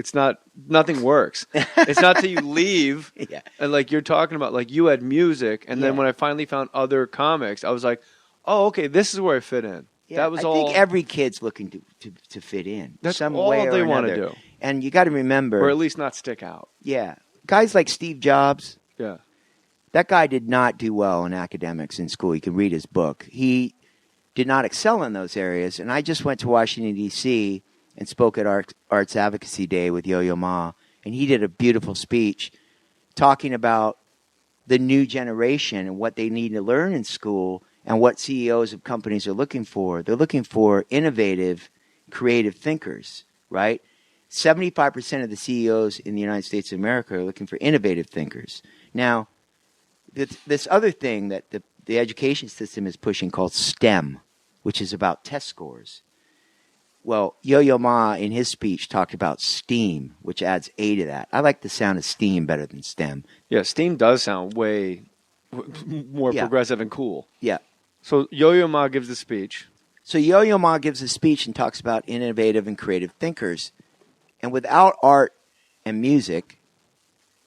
nothing works. It's not till you leave. Yeah. And like you're talking about, like you had music. And then when I finally found other comics, I was like, oh, okay, this is where I fit in. Yeah, That was I think every kid's looking to fit in. That's some all way or they want to another. do. And you got to remember. Or at least not stick out. Yeah. Guys like Steve Jobs. Yeah. That guy did not do well in academics in school. You can read his book. He did not excel in those areas. And I just went to Washington, D.C. and spoke at Arts Advocacy Day with Yo-Yo Ma. And he did a beautiful speech talking about the new generation and what they need to learn in school and what CEOs of companies are looking for. They're looking for innovative, creative thinkers, right? 75% of the CEOs in the United States of America are looking for innovative thinkers. Now, this other thing that the education system is pushing called STEM, which is about test scores. Well, Yo-Yo Ma in his speech talked about STEAM, which adds A to that. I like the sound of STEAM better than STEM. Yeah, STEAM does sound way more progressive and cool. Yeah. So Yo-Yo Ma gives the speech. So Yo-Yo Ma gives a speech and talks about innovative and creative thinkers. And without art and music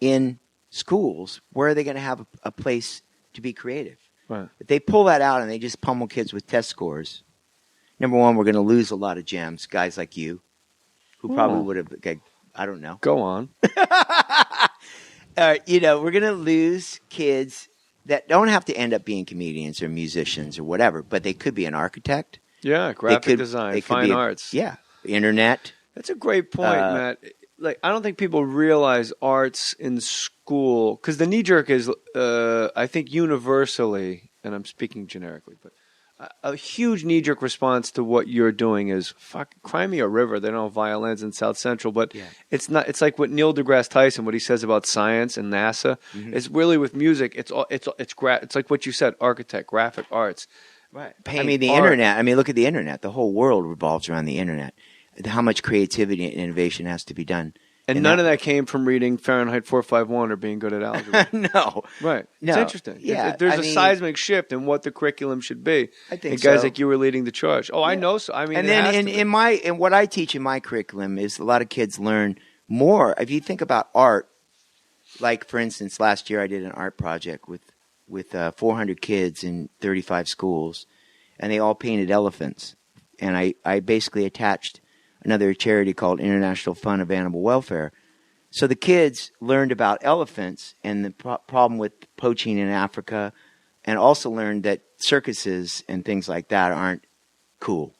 in schools, where are they going to have a place to be creative? Right. If they pull that out and they just pummel kids with test scores, number one, we're going to lose a lot of gems, guys like you, who probably would have, I don't know. Go on. We're going to lose kids that don't have to end up being comedians or musicians or whatever, but they could be an architect. Yeah, graphic design, fine arts. Yeah, internet. That's a great point, Matt. Like, I don't think people realize arts in school, because the knee jerk is, I think, universally, and I'm speaking generically, but a huge knee jerk response to what you're doing is, fuck, cry me a river. They don't have violins in South Central, but it's not. It's like what Neil deGrasse Tyson, what he says about science and NASA. Mm-hmm. It's really with music. It's like what you said, architect, graphic arts. Right. I mean, the internet. I mean, look at the internet. The whole world revolves around the internet. How much creativity and innovation has to be done. And none of that came from reading Fahrenheit 451 or being good at algebra. No. Right. No. It's interesting. Yeah. There's a seismic shift in what the curriculum should be. I think and guys so. like you were leading the charge. Oh, yeah. I know. So I mean, and then in what I teach in my curriculum is a lot of kids learn more. If you think about art, like for instance, last year I did an art project with 400 kids in 35 schools, and they all painted elephants. And I basically attached another charity called International Fund of Animal Welfare. So the kids learned about elephants and the problem with poaching in Africa, and also learned that circuses and things like that aren't cool.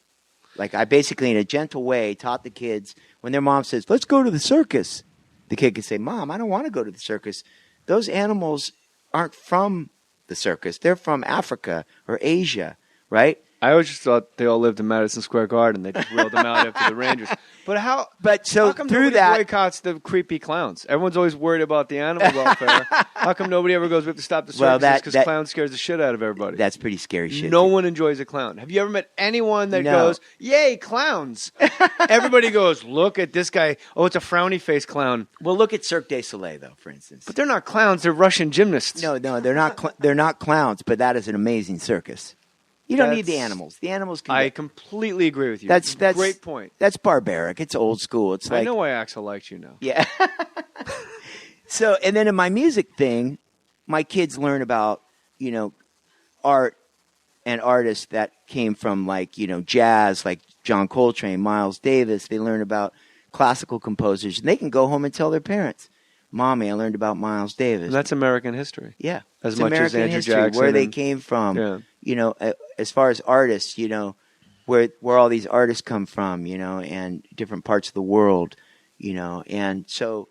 Like, I basically, in a gentle way, taught the kids, when their mom says, let's go to the circus, the kid can say, Mom, I don't want to go to the circus. Those animals aren't from the circus. They're from Africa or Asia, right? I always just thought they all lived in Madison Square Garden. They just wheeled them out after the Rangers. But so how come through nobody that boycotts the creepy clowns? Everyone's always worried about the animal welfare. How come nobody ever goes, we have to stop the circuses because clown scares the shit out of everybody? That's pretty scary shit. No one enjoys a clown. Have you ever met anyone that goes, yay, clowns? Everybody goes, look at this guy. Oh, it's a frowny face clown. Well, look at Cirque du Soleil, though, for instance. But they're not clowns. They're Russian gymnasts. No, they're not. They're not clowns. But that is an amazing circus. You don't need the animals. The animals can. I completely agree with you. That's great point. That's barbaric. It's old school. It's like I know why Axel likes you now. Yeah. So, and then in my music thing, my kids learn about, art and artists that came from jazz, like John Coltrane, Miles Davis. They learn about classical composers, and they can go home and tell their parents, "Mommy, I learned about Miles Davis." And that's American history. Yeah. As It's much American as Andrew history, Jackson. where they came from, as far as artists, where all these artists come from, and different parts of the world, and so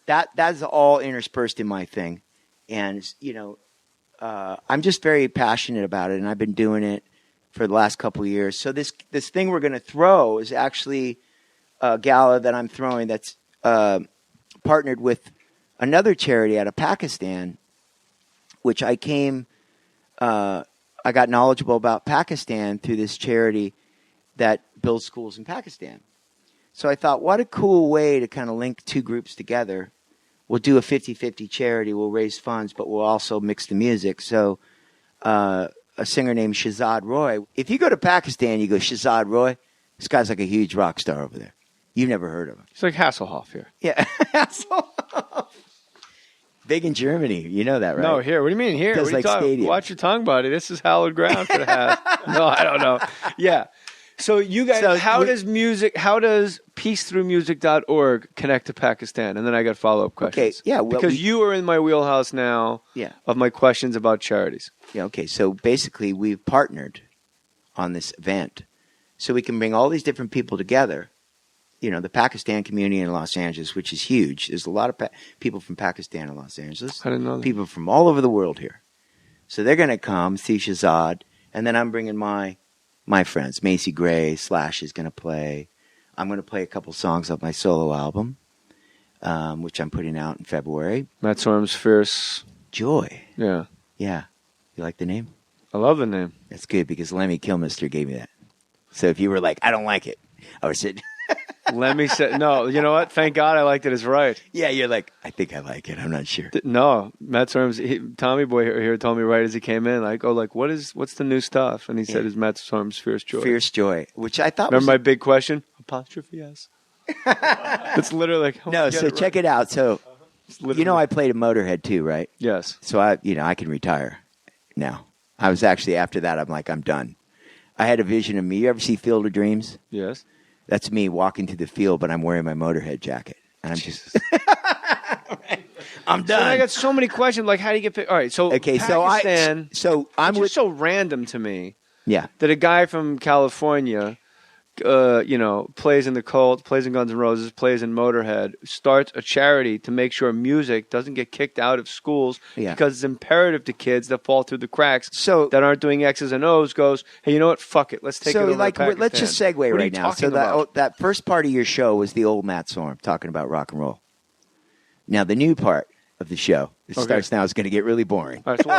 that's all interspersed in my thing. And, I'm just very passionate about it, and I've been doing it for the last couple of years. So this thing we're going to throw is actually a gala that I'm throwing that's partnered with another charity out of Pakistan, which I got knowledgeable about Pakistan through this charity that builds schools in Pakistan. So I thought, what a cool way to kind of link two groups together. We'll do a 50-50 charity. We'll raise funds, but we'll also mix the music. So a singer named Shahzad Roy. If you go to Pakistan, you go, Shahzad Roy, this guy's like a huge rock star over there. You've never heard of him. It's like Hasselhoff here. Yeah, Hasselhoff. Big in Germany. You know that, right? No, here. What do you mean here? Does What are you like talking? stadium. Watch your tongue, buddy. This is hallowed ground for the Has. No, I don't know. Yeah. So you guys, how does peacethroughmusic.org connect to Pakistan? And then I got follow-up questions. Okay, yeah. Well, because you are in my wheelhouse now of my questions about charities. Yeah, okay. So basically we've partnered on this event so we can bring all these different people together. The Pakistan community in Los Angeles, which is huge. There's a lot of people from Pakistan in Los Angeles. I didn't know that. People from all over the world here. So they're going to come see Shahzad, and then I'm bringing my friends. Macy Gray, Slash is going to play. I'm going to play a couple songs off my solo album, which I'm putting out in February. Matt Sorum's Fierce Joy. Yeah. Yeah. You like the name? I love the name. That's good because Lemmy Kilmister gave me that. So if you were like, I don't like it, I would say... Lemmy said, no, you know what? Thank God I liked it as right. Yeah, you're like, I think I like it. I'm not sure. No, Matt Sorum's, Tommy Boy here told me right as he came in, what's the new stuff? And he said, it's Matt Sorum's Fierce Joy. Fierce Joy, which I thought Remember my big question? Apostrophe S. It's literally like, no, so check it out. So, I played a Motorhead too, right? Yes. So I can retire now. I was actually, after that, I'm like, I'm done. I had a vision of me. You ever see Field of Dreams? Yes. That's me walking through the field, but I'm wearing my Motorhead jacket. And I'm just... I'm done. So I got so many questions. Like, how do you get... All right, so Pakistan... I'm just so random to me. Yeah. That a guy from California... plays in the Cult, plays in Guns N' Roses, plays in Motorhead, starts a charity to make sure music doesn't get kicked out of schools because it's imperative to kids that fall through the cracks that aren't doing X's and O's, goes, hey, you know what? Fuck it. Let's take it over to Pakistan. Let's just segue right now. So that first part of your show was the old Matt Sorum talking about rock and roll. Now, the new part of the show, starts now, is going to get really boring. All right, so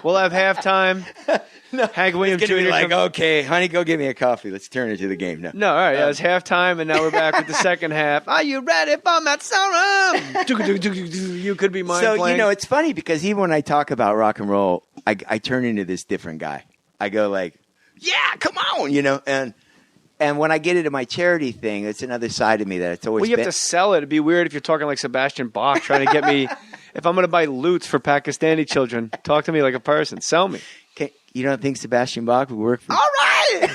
we'll have halftime. No, Hank Williams Jr. Be like, okay, honey, go get me a coffee. Let's turn it to the game now. No, all right, it's halftime, and now we're back with the second half. Are you ready for Matt Sorum? You could be mind playing. So, it's funny because even when I talk about rock and roll, I turn into this different guy. I go like, yeah, come on, and when I get into my charity thing, it's another side of me that it's always Well, you have to sell it. It'd be weird if you're talking like Sebastian Bach, trying to get me, if I'm going to buy lutes for Pakistani children, talk to me like a person. Sell me. You don't think Sebastian Bach would work for All right!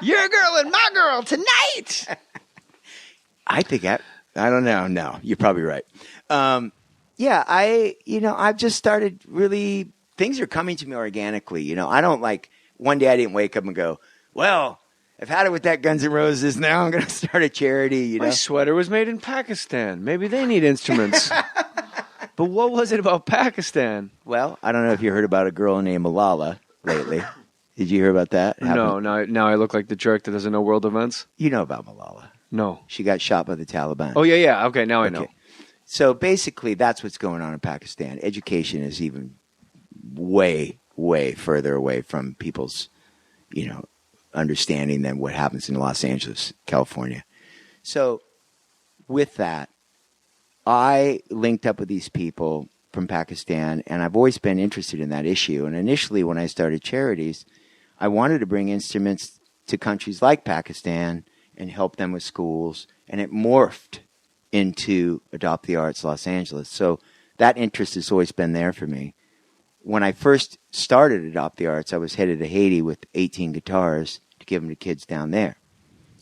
Your girl and my girl tonight! I think I don't know. No, you're probably right. I've just started really, things are coming to me organically. I don't one day I didn't wake up and go, well, I've had it with that Guns N' Roses. Now I'm going to start a charity. My sweater was made in Pakistan. Maybe they need instruments. But what was it about Pakistan? Well, I don't know if you heard about a girl named Malala lately. Did you hear about that? No. Now I look like the jerk that doesn't know world events. You know about Malala. No. She got shot by the Taliban. Oh, yeah. Okay, now I know. So basically, that's what's going on in Pakistan. Education is even way, way further away from people's, understanding than what happens in Los Angeles, California. So with that, I linked up with these people from Pakistan, and I've always been interested in that issue. And initially, when I started charities, I wanted to bring instruments to countries like Pakistan and help them with schools, and it morphed into Adopt the Arts Los Angeles. So that interest has always been there for me. When I first started Adopt the Arts, I was headed to Haiti with 18 guitars to give them to kids down there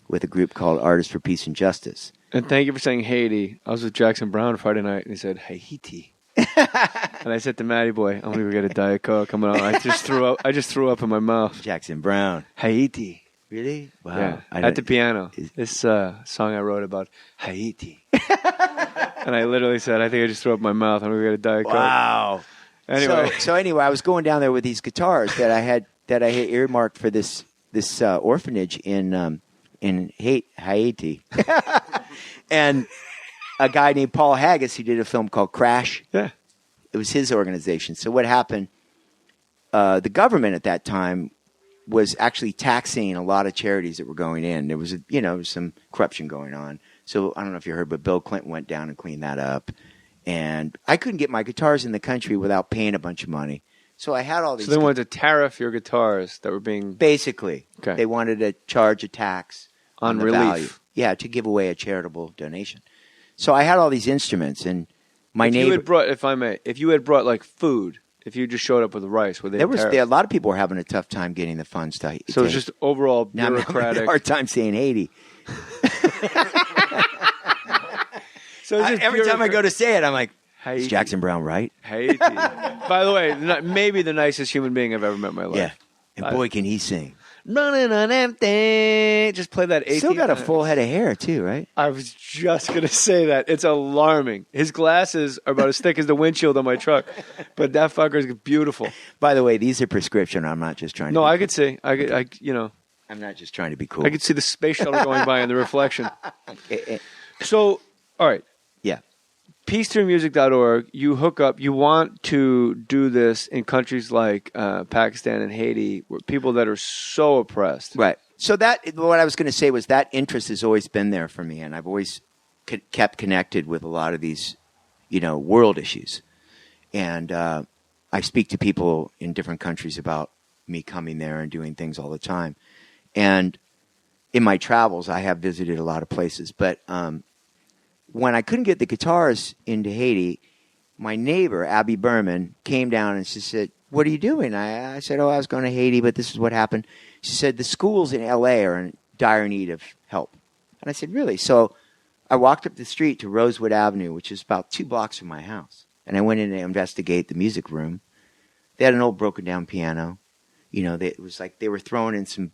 with a group called Artists for Peace and Justice. And thank you for saying Haiti. I was with Jackson Browne Friday night, and he said, Haiti. And I said to Matty Boy, I'm going to go get a Diet Coke. I'm gonna, I just threw up in my mouth. Jackson Browne. Haiti. Really? Wow. Yeah, at the piano. This song I wrote about Haiti. And I literally said, I think I just threw up in my mouth. I'm going to get a Diet Coke. Wow. Anyway. So anyway, I was going down there with these guitars that I had earmarked for this orphanage in Haiti. And a guy named Paul Haggis, he did a film called Crash. Yeah. It was his organization. So what happened, the government at that time was actually taxing a lot of charities that were going in. There was, some corruption going on. So I don't know if you heard, but Bill Clinton went down and cleaned that up. And I couldn't get my guitars in the country without paying a bunch of money. So I had all these. So they wanted to tariff your guitars that were being... Basically. Okay. They wanted to charge a tax on the relief. Value. Yeah, to give away a charitable donation. So I had all these instruments, and my neighbor... if you had brought like food, if you just showed up with rice, would they a lot of people were having a tough time getting the funds to Haiti. So it's just overall bureaucratic... Now I'm having a hard time saying Haiti. So every time I go to say it, I'm like, Haiti. Is Jackson Browne right? Haiti. By the way, maybe the nicest human being I've ever met in my life. Yeah. And boy, can he sing. Running on empty. Just play that 18 Still got a times. full head of hair, too, right? I was just going to say that. It's alarming. His glasses are about as thick as the windshield on my truck. But that fucker's beautiful. By the way, these are prescription. I'm not just trying to... No, I could see. I'm not just trying to be cool. I could see the space shuttle going by in the reflection. So, all right. Yeah. Peacethroughmusic.org, you hook up, you want to do this in countries like Pakistan and Haiti, where people that are so oppressed. Right. So what I was going to say was that interest has always been there for me, and I've always kept connected with a lot of these, world issues. And I speak to people in different countries about me coming there and doing things all the time. And in my travels, I have visited a lot of places, but when I couldn't get the guitars into Haiti, my neighbor, Abby Berman, came down and she said, "What are you doing?" I said, "Oh, I was going to Haiti, but this is what happened." She said, "The schools in L.A. are in dire need of help." And I said, "Really?" So I walked up the street to Rosewood Avenue, which is about 2 blocks from my house. And I went in to investigate the music room. They had an old broken down piano. It was like they were throwing in some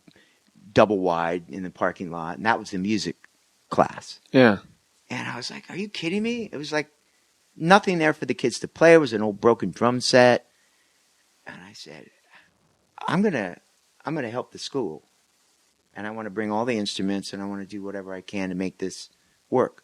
double wide in the parking lot, and that was the music class. Yeah. And I was like, "Are you kidding me?" It was like nothing there for the kids to play. It was an old broken drum set. And I said, I'm gonna help the school. And I want to bring all the instruments, and I want to do whatever I can to make this work.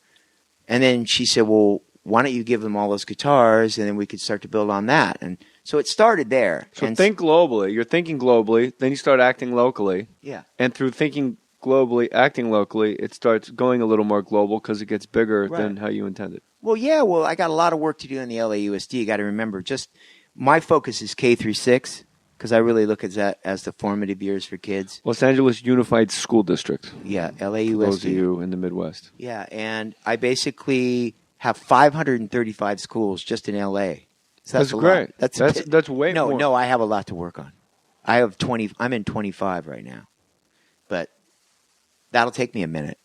And then she said, "Well, why don't you give them all those guitars, and then we could start to build on that." And so it started there. So think globally. You're thinking globally. Then you start acting locally. Yeah. And through thinking globally, acting locally, it starts going a little more global because it gets bigger than how you intended. Well, yeah. Well, I got a lot of work to do in the LAUSD. You got to remember, just my focus is K through 6 because I really look at that as the formative years for kids. Los Angeles Unified School District. Yeah, LAUSD. For those of you in the Midwest. Yeah, and I basically have 535 schools just in LA. So that's great. Lot. That's way more. No, I have a lot to work on. I have 20. I'm in 25 right now, but that'll take me a minute.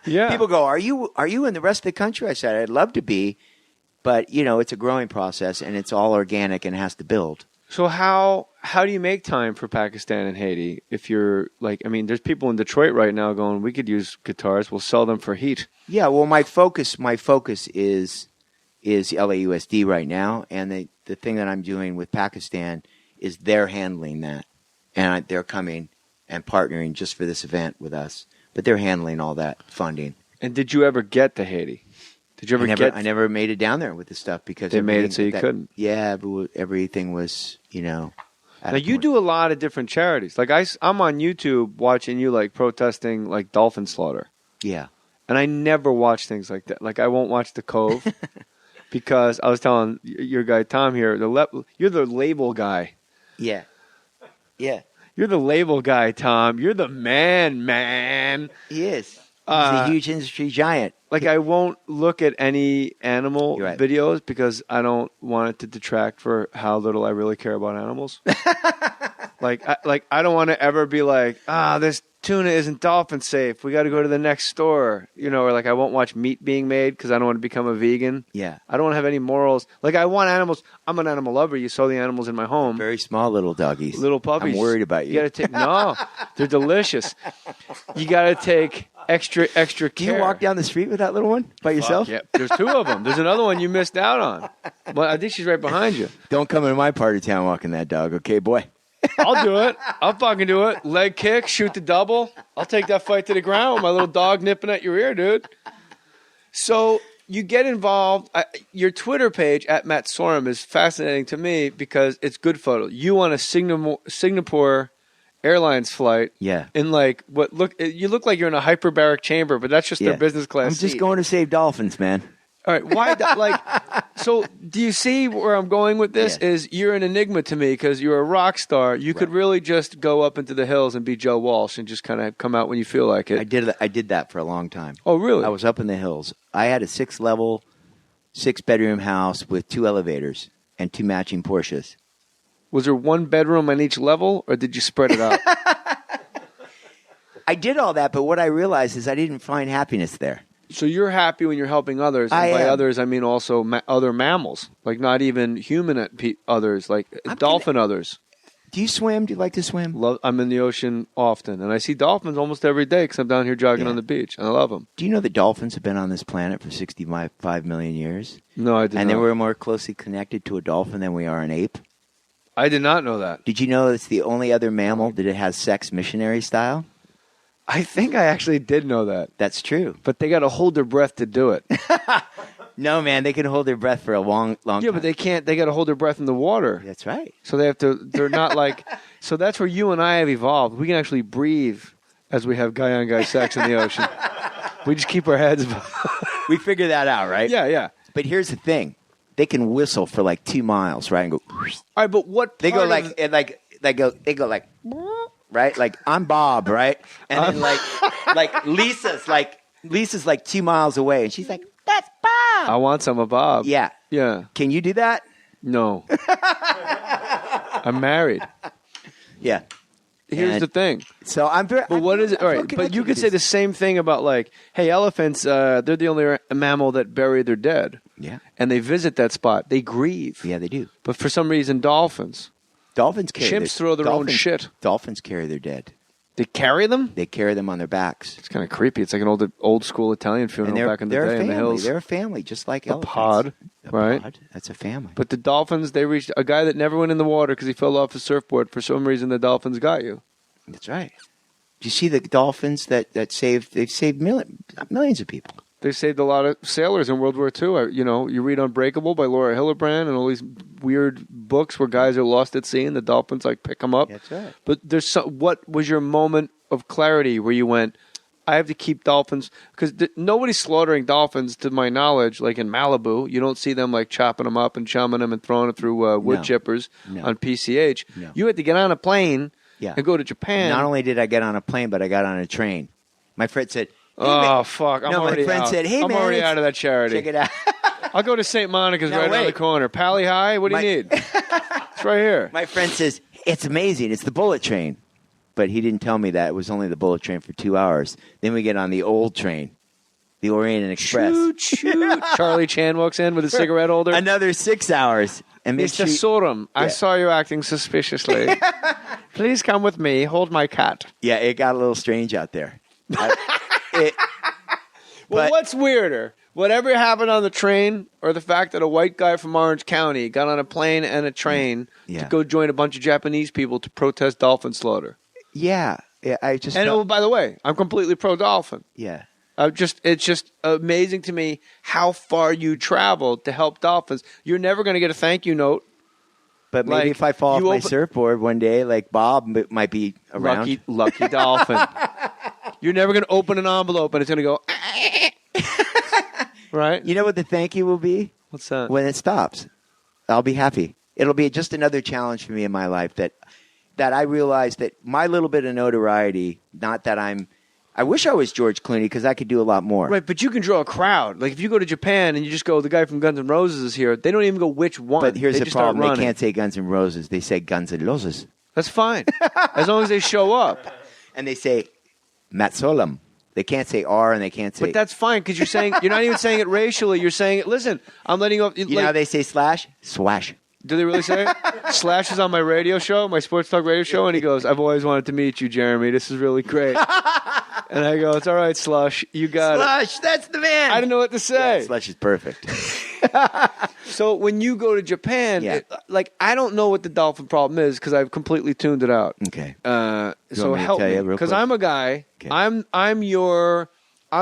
Yeah. People go, "Are you in the rest of the country?" I said, "I'd love to be, but it's a growing process and it's all organic and has to build." So how do you make time for Pakistan and Haiti? If you're there's people in Detroit right now going, "We could use guitars. We'll sell them for heat." Yeah. Well, my focus is LAUSD right now, and the thing that I'm doing with Pakistan is they're handling that, and they're coming and partnering just for this event with us, but they're handling all that funding. And did you ever get to Haiti? Did you ever I never made it down there with the stuff because they made it so you couldn't. Yeah, but everything was, Now you do a lot of different charities. Like I'm on YouTube watching you protesting dolphin slaughter. Yeah. And I never watch things like that. Like I won't watch The Cove. because I was telling your guy Tom here, you're the label guy. Yeah. Yeah. You're the label guy, Tom. You're the man. He is. He's a huge industry giant. Like, I won't look at any animal videos because I don't want it to detract for how little I really care about animals. I don't want to ever be like, this tuna isn't dolphin safe. We got to go to the next store. Or like I won't watch meat being made because I don't want to become a vegan. Yeah. I don't want to have any morals. Like, I want animals. I'm an animal lover. You saw the animals in my home. Very small little doggies. Little puppies. I'm worried about you. You got to take, no, they're delicious. You got to take extra care. Do you walk down the street with that little one by yourself? Yeah, there's two of them. There's another one you missed out on. Well, I think she's right behind you. Don't come into my part of town walking that dog, okay, boy? I'll do it. I'll fucking do it. Leg kick, shoot the double. I'll take that fight to the ground with my little dog nipping at your ear, dude. So you get involved. Your Twitter page at Matt Sorum is fascinating to me because it's good photo. You on a Singapore Airlines flight. Yeah. In like you look like you're in a hyperbaric chamber, but that's just their business class. I'm just going to save dolphins, man. All right, why? So do you see where I'm going with this? Yeah. Is you're an enigma to me because you're a rock star. You could really just go up into the hills and be Joe Walsh and just kind of come out when you feel like it. I did that for a long time. Oh, really? I was up in the hills. I had a 6-level, 6-bedroom house with 2 elevators and 2 matching Porsches. Was there 1 bedroom on each level, or did you spread it out? I did all that, but what I realized is I didn't find happiness there. So you're happy when you're helping others. And by others, I mean also other mammals, like not even human others, like dolphin others. Do you swim? Do you like to swim? I'm in the ocean often, and I see dolphins almost every day because I'm down here jogging on the beach, and I love them. Do you know that dolphins have been on this planet for 65 million years? No, I did not. And they were more closely connected to a dolphin than we are an ape? I did not know that. Did you know it's the only other mammal that it has sex missionary style? I think I actually did know that. That's true. But they got to hold their breath to do it. No, man, they can hold their breath for a long time. Yeah, but they can't. They got to hold their breath in the water. That's right. So they have to. They're not like. So that's where you and I have evolved. We can actually breathe as we have guy-on-guy sex in the ocean. We just keep our heads. We figure that out, right? Yeah, yeah. But here's the thing: they can whistle for like 2 miles, right? And go. All right, but what? They go they go like. Right, like I'm Bob, right, and then like Lisa's like 2 miles away, and she's like, "That's Bob." I want some of Bob. Yeah, yeah. Can you do that? No, I'm married. Yeah. Here's the thing. So I'm very. But what is it? All right, but you could say the same thing about like, hey, elephants. They're the only mammal that bury their dead. Yeah, and they visit that spot. They grieve. Yeah, they do. But for some reason, dolphins. Chimps throw their own shit. Dolphins carry their dead. They carry them? They carry them on their backs. It's kind of creepy. It's like an old school Italian funeral back in the day in the hills. They're a family, just like elephants. Pod, right? Pod. That's a family. But the dolphins, they reached a guy that never went in the water because he fell off his surfboard. For some reason, the dolphins got you. That's right. Do you see the dolphins that saved? They've saved millions of people. They saved a lot of sailors in World War II. You read Unbreakable by Laura Hillenbrand and all these weird books where guys are lost at sea and the dolphins pick them up. That's right. But what was your moment of clarity where you went, I have to keep dolphins? Because nobody's slaughtering dolphins to my knowledge, like in Malibu. You don't see them like chopping them up and chumming them and throwing it through wood chippers on PCH. No. You had to get on a plane and go to Japan. Not only did I get on a plane, but I got on a train. My friend said, "Oh, fuck. I'm already my friend out. said, hey, I'm man, already out of that charity. Check it out." I'll go to St. Monica's right around the corner. Pally High, what do you need? It's right here. My friend says, it's amazing. It's the bullet train. But he didn't tell me that it was only the bullet train for 2 hours. Then we get on the old train, the Orient Express. Shoot. Charlie Chan walks in with a cigarette holder. Another 6 hours. And Mr. Sorum, I saw you acting suspiciously. Please come with me. Hold my cat. Yeah, it got a little strange out there. Well, what's weirder? Whatever happened on the train or the fact that a white guy from Orange County got on a plane and a train to go join a bunch of Japanese people to protest dolphin slaughter? Yeah. I just by the way, I'm completely pro-dolphin. Yeah. It's just amazing to me how far you traveled to help dolphins. You're never going to get a thank you note. But maybe if I fall off my surfboard one day, like Bob might be around. Lucky dolphin. You're never going to open an envelope and it's going to go... Right? You know what the thank you will be? What's that? When it stops, I'll be happy. It'll be just another challenge for me in my life that I realize that my little bit of notoriety, not that I wish I was George Clooney because I could do a lot more. Right, but you can draw a crowd. Like if you go to Japan and you just go, the guy from Guns N' Roses is here, they don't even go which one. But here's they the just start problem. They running. can't say Guns N' Roses. They say Guns N' Roses. That's fine. As long as they show up. And they say Matt Sorum. They can't say R and they can't say... But that's fine because you're not even saying it racially. You're saying it, listen, I'm letting you off. You know how they say slash? Swash. Do they really say it? Slash is on my radio show, my sports talk radio show, and he goes, I've always wanted to meet you, Jeremy. This is really great. And I go, it's all right, Slush. You got Slush, that's the man. I didn't know what to say. Yeah, Slush is perfect. So when you go to Japan, I don't know what the dolphin problem is because I've completely tuned it out. Okay. So help me, because I'm a guy. Okay. I'm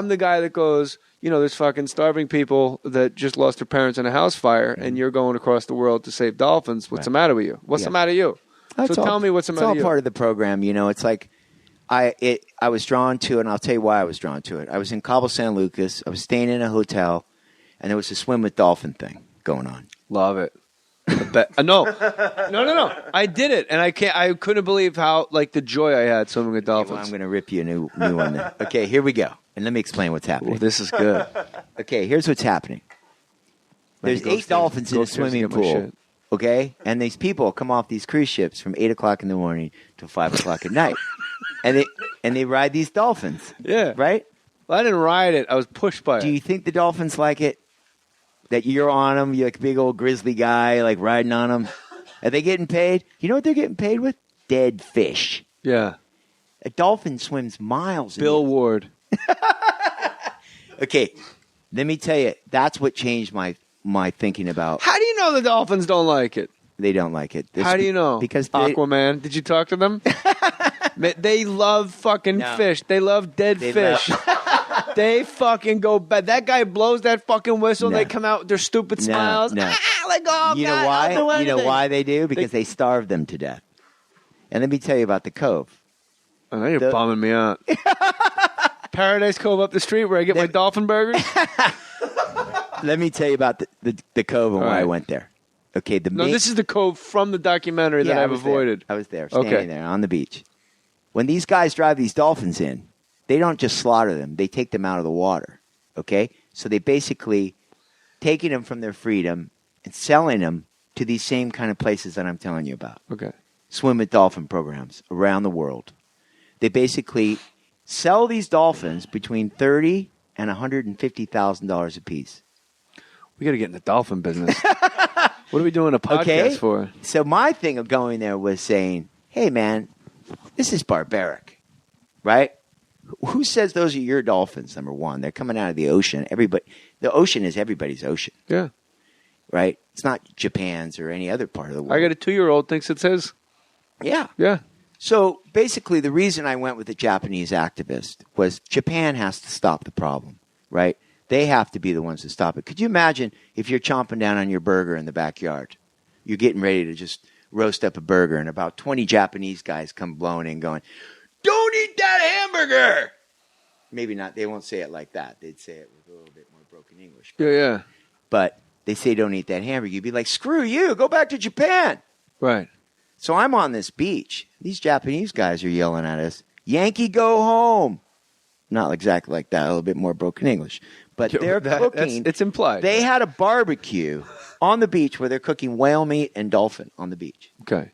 the guy that goes, there's fucking starving people that just lost their parents in a house fire, and you're going across the world to save dolphins. What's the matter with you? What's the matter with you? Tell me what's the matter with you. It's all part of the program. It's like I was drawn to it, and I'll tell you why I was drawn to it. I was in Cabo San Lucas. I was staying in a hotel, and there was a swim with dolphin thing going on. Love it. No. I did it, and I couldn't believe how the joy I had swimming with dolphins. Well, I'm going to rip you a new one then. Okay, here we go. And let me explain what's happening. Well, this is good. Okay, here's what's happening. There's 8 dolphins in a swimming pool. Okay? And these people come off these cruise ships from 8 o'clock in the morning till 5 o'clock at night. And they ride these dolphins. Yeah. Right? Well, I didn't ride it. I was pushed by it. Do you think the dolphins like it? That you're on them? You're like a big old grizzly guy, riding on them? Are they getting paid? You know what they're getting paid with? Dead fish. Yeah. A dolphin swims miles. Bill Ward. Okay, let me tell you, that's what changed my thinking about. How do you know the dolphins don't like it? They don't like it. How do you know? Because Aquaman. Did you talk to them? They love fucking fish. They love dead fish. They fucking go bad. That guy blows that fucking whistle. No. They come out with their stupid smiles. No. God, you know why? I'll do You know anything. why they do? Because they starve them to death. And let me tell you about the Cove. Oh, now you're bumming me out. Paradise Cove up the street where I get my dolphin burgers. Let me tell you about the Cove and why I went there. Okay, this is the Cove from the documentary that I've avoided. I was there, standing there on the beach. When these guys drive these dolphins in, they don't just slaughter them. They take them out of the water, okay? So they basically taking them from their freedom and selling them to these same kind of places that I'm telling you about. Okay. Swim with dolphin programs around the world. They basically sell these dolphins between $30,000 and $150,000 a piece. We got to get in the dolphin business. What are we doing a podcast for? So my thing of going there was saying, hey, man, this is barbaric, right? Who says those are your dolphins, number one? They're coming out of the ocean. The ocean is everybody's ocean. Yeah. Right? It's not Japan's or any other part of the world. I got a 2-year-old thinks it's his. Yeah. Yeah. So basically the reason I went with the Japanese activist was Japan has to stop the problem, right? They have to be the ones to stop it. Could you imagine if you're chomping down on your burger in the backyard? You're getting ready to just roast up a burger, and about 20 Japanese guys come blowing in going, don't eat that hamburger! Maybe not. They won't say it like that. They'd say it with a little bit more broken English. Yeah. But they say don't eat that hamburger. You'd be like, screw you. Go back to Japan. Right. So I'm on this beach. These Japanese guys are yelling at us, Yankee, go home. Not exactly like that, a little bit more broken English. But they're cooking. It's implied. They had a barbecue on the beach where they're cooking whale meat and dolphin on the beach. Okay.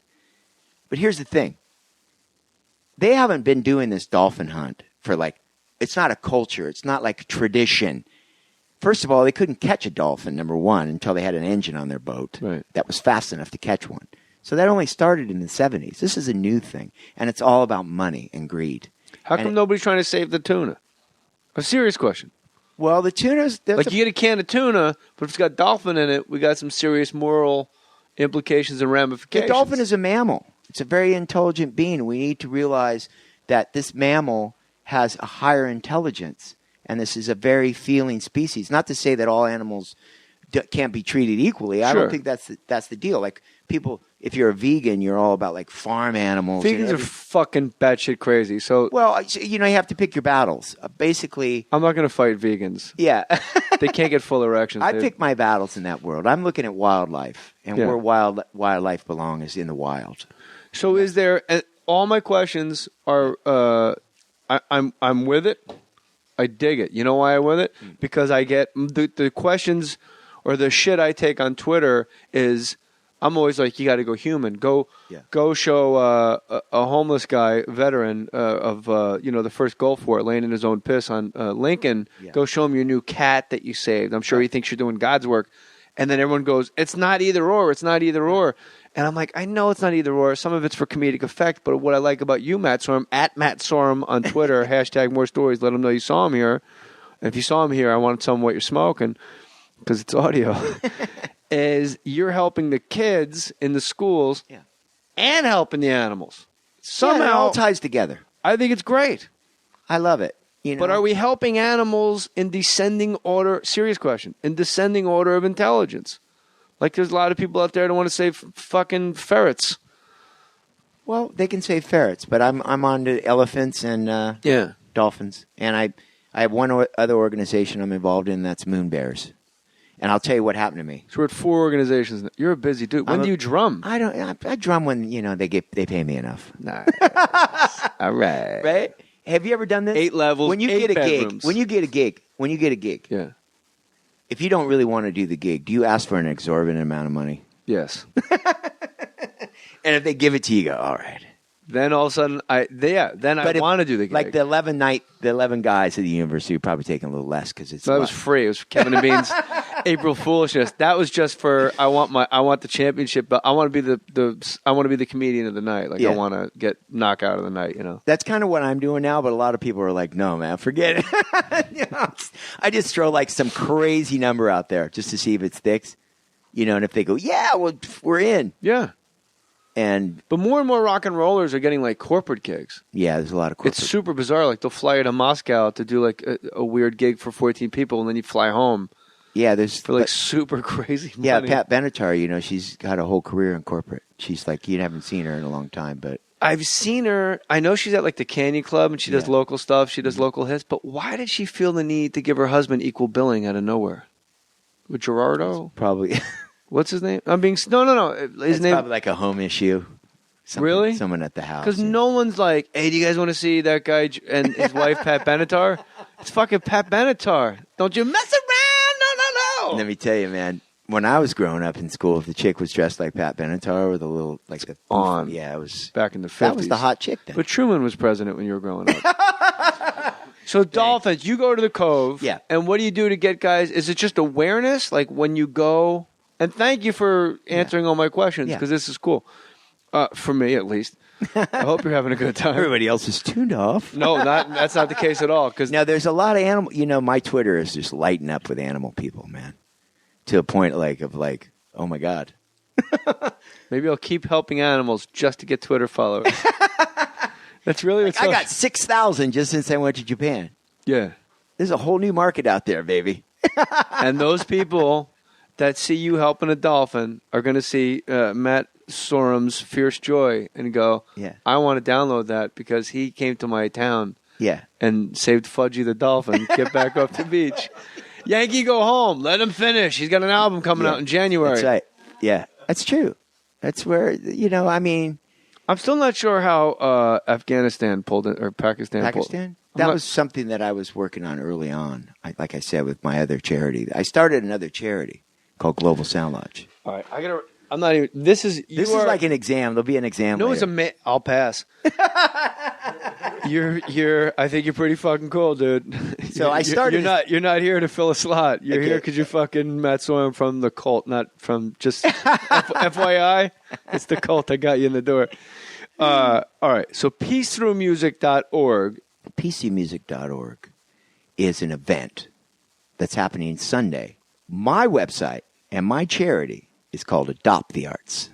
But here's the thing. They haven't been doing this dolphin hunt for it's not a culture. It's not like a tradition. First of all, they couldn't catch a dolphin, number one, until they had an engine on their boat that was fast enough to catch one. So that only started in the 70s. This is a new thing. And it's all about money and greed. How come nobody's trying to save the tuna? A serious question. Well, the tuna's... you get a can of tuna, but if it's got dolphin in it, we got some serious moral implications and ramifications. The dolphin is a mammal. It's a very intelligent being. We need to realize that this mammal has a higher intelligence, and this is a very feeling species. Not to say that all animals can't be treated equally. I don't think that's the deal. people, if you're a vegan, you're all about like farm animals. Vegans are fucking batshit crazy. So, well, you know, you have to pick your battles. Basically, I'm not going to fight vegans. Yeah. They can't get full erections. I pick my battles in that world. I'm looking at wildlife, and where wildlife belongs is in the wild. So is there? All my questions are. I'm with it. I dig it. You know why I'm with it? Because I get the questions or the shit I take on Twitter is. I'm always like, you got to go human. Go show a homeless guy, veteran of the first Gulf War, laying in his own piss on Lincoln. Yeah. Go show him your new cat that you saved. I'm sure he thinks you're doing God's work. And then everyone goes, it's not either or. It's not either or. And I'm like, I know it's not either or. Some of it's for comedic effect. But what I like about you, Matt Sorum, at Matt Sorum on Twitter, hashtag more stories. Let them know you saw him here. And if you saw him here, I want to tell him what you're smoking because it's audio. Is you're helping the kids in the schools and helping the animals. Somehow it all ties together. I think it's great. I love it. You know? But are we helping animals in descending order? Serious question. In descending order of intelligence. Like there's a lot of people out there that want to save fucking ferrets. Well, they can save ferrets, but I'm on to elephants and dolphins. And I have one other organization I'm involved in that's moon bears. And I'll tell you what happened to me. So we're at 4 organizations. You're a busy dude. When do you drum? I don't. I drum when they pay me enough. Nice. All right. Right? Have you ever done this? 8 levels. When you 8 get a bedrooms. gig. When you get a gig. Yeah. If you don't really want to do the gig, do you ask for an exorbitant amount of money? Yes. And if they give it to you, you go, all right. Then all of a sudden, I want to do the gig. Like the 11 guys at the university are probably taking a little less because it's. That was free. It was Kevin and Bean's April Foolishness. That was just for I want the championship, but I want to be the comedian of the night. Like I want to get knockout of the night. You know. That's kind of what I'm doing now, but a lot of people are like, "No, man, forget it." I just throw like some crazy number out there just to see if it sticks. And if they go, "Yeah, well, we're in." Yeah. But more and more rock and rollers are getting like corporate gigs. Yeah, there's a lot of corporate. It's super bizarre. Like they'll fly you to Moscow to do like a weird gig for 14 people, and then you fly home. Yeah, there's for like super crazy money. Yeah, Pat Benatar, she's got a whole career in corporate. She's like, you haven't seen her in a long time, but I've seen her. I know she's at like the Canyon Club, and she does local stuff. She does local hits. But why did she feel the need to give her husband equal billing out of nowhere? With Gerardo? Probably. What's his name? No. His name probably like a home issue. Really? Someone at the house. Because no one's like, hey, do you guys want to see that guy and his wife, Pat Benatar? It's fucking Pat Benatar. Don't you mess around. No. Let me tell you, man. When I was growing up in school, if the chick was dressed like Pat Benatar with a little, like the on. Yeah, it was. Back in the 50s. That was the hot chick then. But Truman was president when you were growing up. So Dolphins, you go to the Cove. Yeah. And what do you do to get guys? Is it just awareness? Like when you go... And thank you for answering all my questions because this is cool. For me, at least. I hope you're having a good time. Everybody else is tuned off. No, that's not the case at all. Because now there's a lot of animal. My Twitter is just lighting up with animal people, man. To a point of oh my god. Maybe I'll keep helping animals just to get Twitter followers. That's really what's I got 6,000 just since I went to Japan. Yeah, there's a whole new market out there, baby. And those people that see you helping a dolphin are going to see Matt Sorum's Fierce Joy and go, I want to download that because he came to my town and saved Fudgy the dolphin, get back up the beach. Yankee, go home. Let him finish. He's got an album coming out in January. That's right. Yeah, that's true. That's where, I'm still not sure how Afghanistan pulled it, or Pakistan pulled it. That was something that I was working on early on, like I said, with my other charity. I started another charity called Global Sound Lodge. All right, I'm not even. This is like an exam. There'll be an exam. No, later. it's I'll pass. I think you're pretty fucking cool, dude. So I started. You're not here to fill a slot. You're here because you're fucking Matt Sorum from the cult, not from just FYI. It's the cult that got you in the door. All right. So peacethroughmusic.org. PCmusic.org is an event that's happening Sunday. My website and my charity is called Adopt the Arts.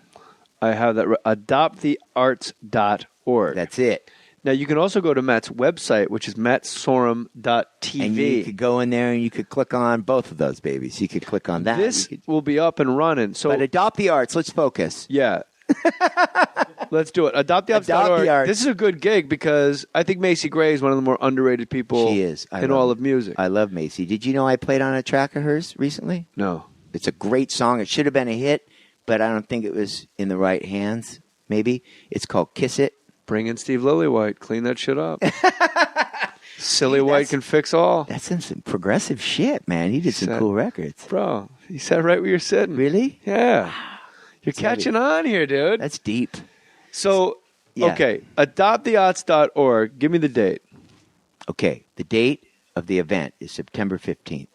I have that. Adoptthearts.org. That's it. Now, you can also go to Matt's website, which is mattsorum.tv. And you could go in there and you could click on both of those babies. You could click on that. This will be up and running. So, but Adopt the Arts. Let's focus. Yeah. Let's do it. AdoptTheArts.org. This is a good gig because I think Macy Gray is one of the more underrated people in all of music. I love Macy. Did you know I played on a track of hers recently? No. It's a great song. It should have been a hit, but I don't think it was in the right hands, maybe. It's called Kiss It. Bring in Steve Lillywhite. Clean that shit up. Silly White can fix all. That's some progressive shit, man. He did some cool records. Bro, you sat right where you're sitting. Really? Yeah. You're catching on here, dude. That's deep. So, okay, adoptthearts.org. Give me the date. Okay, the date of the event is September 15th.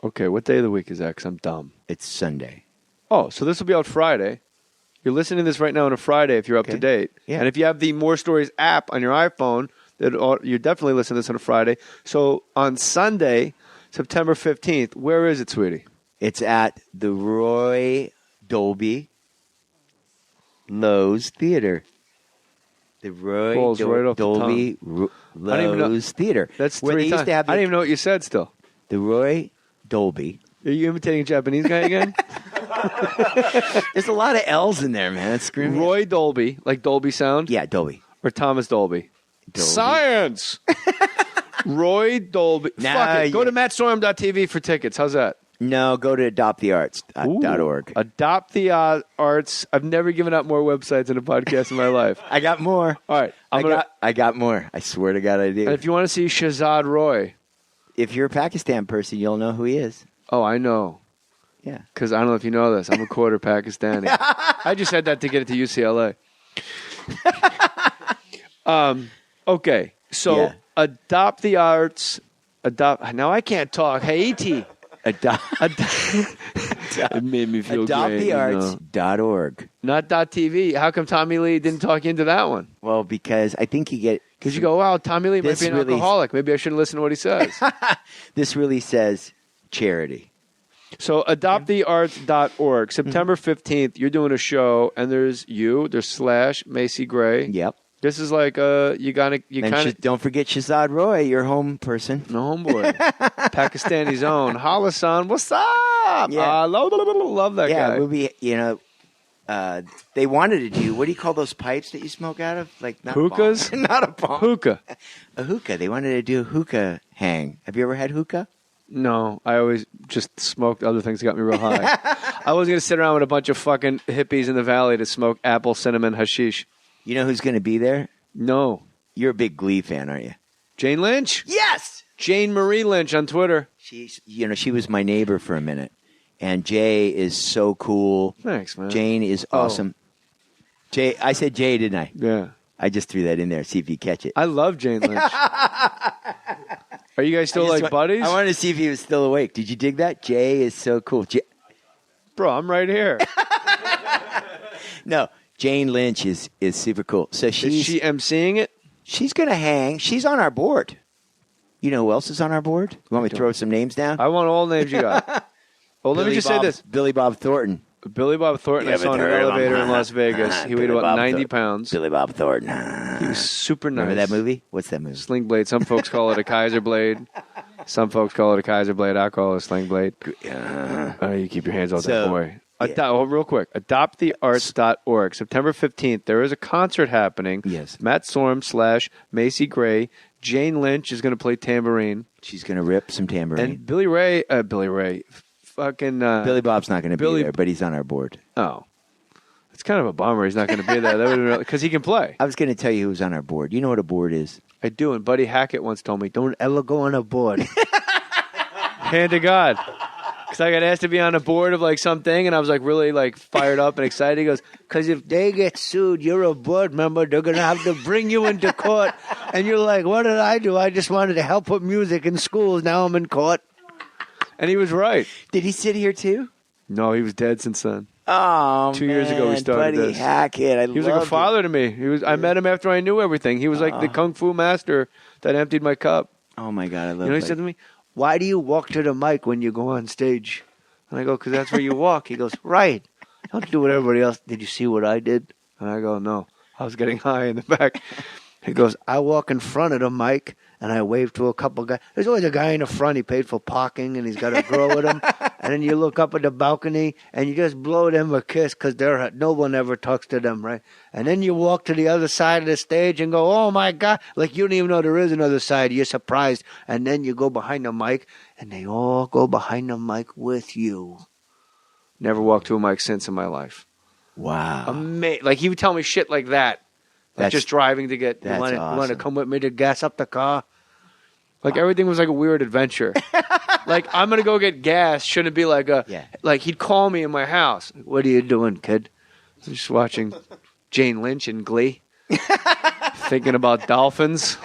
Okay, what day of the week is that? Because I'm dumb. It's Sunday. Oh, so this will be out Friday. You're listening to this right now on a Friday if you're up to date. Yeah. And if you have the More Stories app on your iPhone, you're definitely listening to this on a Friday. So on Sunday, September 15th, where is it, sweetie? It's at the Roy Dolby Lowe's Theater. The Roy Dolby Lowe's Theater. That's where three they used times. to have I didn't even know what you said still. The Roy Dolby. Are you imitating a Japanese guy again? There's a lot of L's in there, man. It's screaming. Roy Dolby, like Dolby Sound? Yeah, Dolby. Or Thomas Dolby? Science! Roy Dolby. Fuck it. Go to mattsorum.tv for tickets. How's that? No, go to adoptthearts.org. Adopt the Arts. I've never given out more websites in a podcast in my life. I got more. All right. I got more. I swear to God I do. And if you want to see Shahzad Roy. If you're a Pakistan person, you'll know who he is. Oh, I know. Yeah. Because I don't know if you know this. I'm a quarter Pakistani. I just said that to get it to UCLA. Okay. So Adopt the Arts. Now I can't talk. Haiti. It made me feel great. AdoptTheArts.org. Not .tv. How come Tommy Lee didn't talk you into that one? Well, because I think you get... Because you go, wow, Tommy Lee might be an alcoholic. Maybe I shouldn't listen to what he says. This really says charity. So adoptthearts.org. September 15th, you're doing a show, and there's Slash, Macy Gray. Yep. This is like don't forget Shahzad Roy, your home person. No homeboy. Pakistani zone. Halasan, what's up? Yeah. Love that guy. Yeah, we'll be, they wanted to do, what do you call those pipes that you smoke out of? Like not hookahs? A bong. Not a bong. Hookah. A hookah. They wanted to do a hookah hang. Have you ever had hookah? No, I always just smoked other things that got me real high. I wasn't going to sit around with a bunch of fucking hippies in the valley to smoke apple, cinnamon, hashish. You know who's going to be there? No. You're a big Glee fan, aren't you? Jane Lynch? Yes! Jane Marie Lynch on Twitter. She was my neighbor for a minute. And Jay is so cool. Thanks, man. Jane is awesome. Jay, I said Jay, didn't I? Yeah. I just threw that in there, see if you catch it. I love Jane Lynch. Are you guys still like buddies? I wanted to see if he was still awake. Did you dig that? Jay is so cool. Bro, I'm right here. No, Jane Lynch is super cool. So is she emceeing it? She's going to hang. She's on our board. You know who else is on our board? You want me to throw some names down? I want all names you got. Well, let me just say this. Billy Bob Thornton. Billy Bob Thornton, I saw in an elevator in Las Vegas. He weighed about 90 pounds. Billy Bob Thornton. He was super nice. Remember that movie? What's that movie? Sling Blade. Some folks call it a Kaiser Blade. Some folks call it a Kaiser Blade. I call it a Sling Blade. You keep your hands off that boy. Real quick. AdoptTheArts.org. September 15th, there is a concert happening. Yes. Matt Sorum / Macy Gray. Jane Lynch is going to play tambourine. She's going to rip some tambourine. And Billy Ray. Billy Bob's not going to be there, but he's on our board. Oh. It's kind of a bummer he's not going to be there. Because he can play. I was going to tell you who's on our board. You know what a board is? I do, and Buddy Hackett once told me, don't ever go on a board. Hand to God. Because I got asked to be on a board of like something, and I was like really like fired up and excited. He goes, because if they get sued, you're a board member, they're going to have to bring you into court. And you're like, what did I do? I just wanted to help put music in schools. Now I'm in court. And he was right. Did he sit here too? No, he was dead since then. Oh, 2 years ago we started Buddy this. Hackett, he was like a father to me. I met him after I knew everything. He was like the kung fu master that emptied my cup. Oh my God, I love. You know, he said to me, "Why do you walk to the mic when you go on stage?" And I go, "Because that's where you walk." He goes, "Right. Don't do what everybody else." Did you see what I did? And I go, "No, I was getting high in the back." He goes, I walk in front of the mic, and I wave to a couple guys. There's always a guy in the front. He paid for parking, and he's got a girl with him. And then you look up at the balcony, and you just blow them a kiss because no one ever talks to them, right? And then you walk to the other side of the stage and go, oh, my God. Like you don't even know there is another side. You're surprised. And then you go behind the mic, and they all go behind the mic with you. Never walked to a mic since in my life. Wow. Like he would tell me shit like that. Like just driving to get, that's you want to awesome. come with me to gas up the car? Like everything was like a weird adventure. Like I'm going to go get gas. Shouldn't it be like like he'd call me in my house. What are you doing, kid? Just watching Jane Lynch in Glee. Thinking about dolphins.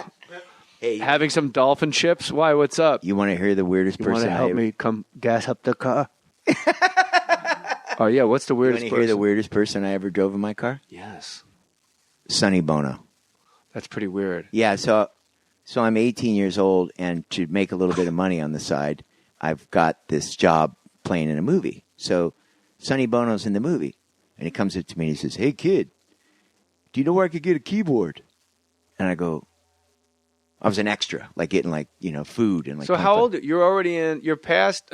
Hey, having some dolphin chips. Why? What's up? You want to hear the weirdest person? Want to help me come gas up the car? Oh yeah, what's the weirdest person? You want to hear the weirdest person I ever drove in my car? Yes. Sonny Bono. That's pretty weird. Yeah, so I'm 18 years old, and to make a little bit of money on the side, I've got this job playing in a movie. So Sonny Bono's in the movie, and he comes up to me and he says, hey, kid, do you know where I could get a keyboard? And I go, I was an extra, like getting food and like. So how old? You're already in. You're past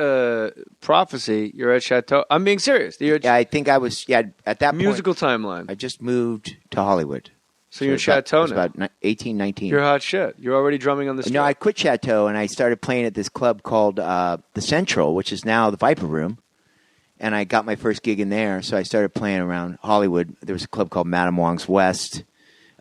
Prophecy. You're at Chateau. I'm being serious. Yeah, I think I was. Yeah, at that musical point, timeline. I just moved to Hollywood. So you're in Chateau now. I was about 18, 19. You're hot shit. You're already drumming on the street. No, I quit Chateau and I started playing at this club called the Central, which is now the Viper Room. And I got my first gig in there, so I started playing around Hollywood. There was a club called Madame Wong's West.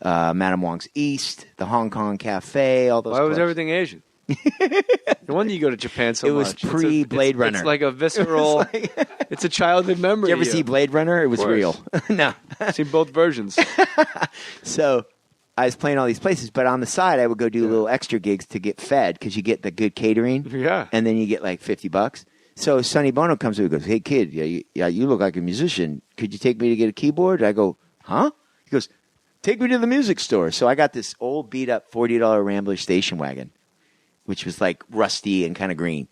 Madame Wong's East, the Hong Kong Cafe, all those. Why clubs. was everything Asian? No wonder you go to Japan so much. It was pre-Blade Runner. It's like a visceral. It's a childhood memory. Did you ever see Blade Runner? It was real. No, I've seen both versions. So I was playing all these places, but on the side I would go do little extra gigs to get fed because you get the good catering. Yeah, and then you get like $50. So Sonny Bono comes over and goes, "Hey kid, you look like a musician. Could you take me to get a keyboard?" I go, "Huh?" He goes, "Take me to the music store." So I got this old beat-up $40 Rambler station wagon, which was like rusty and kind of green.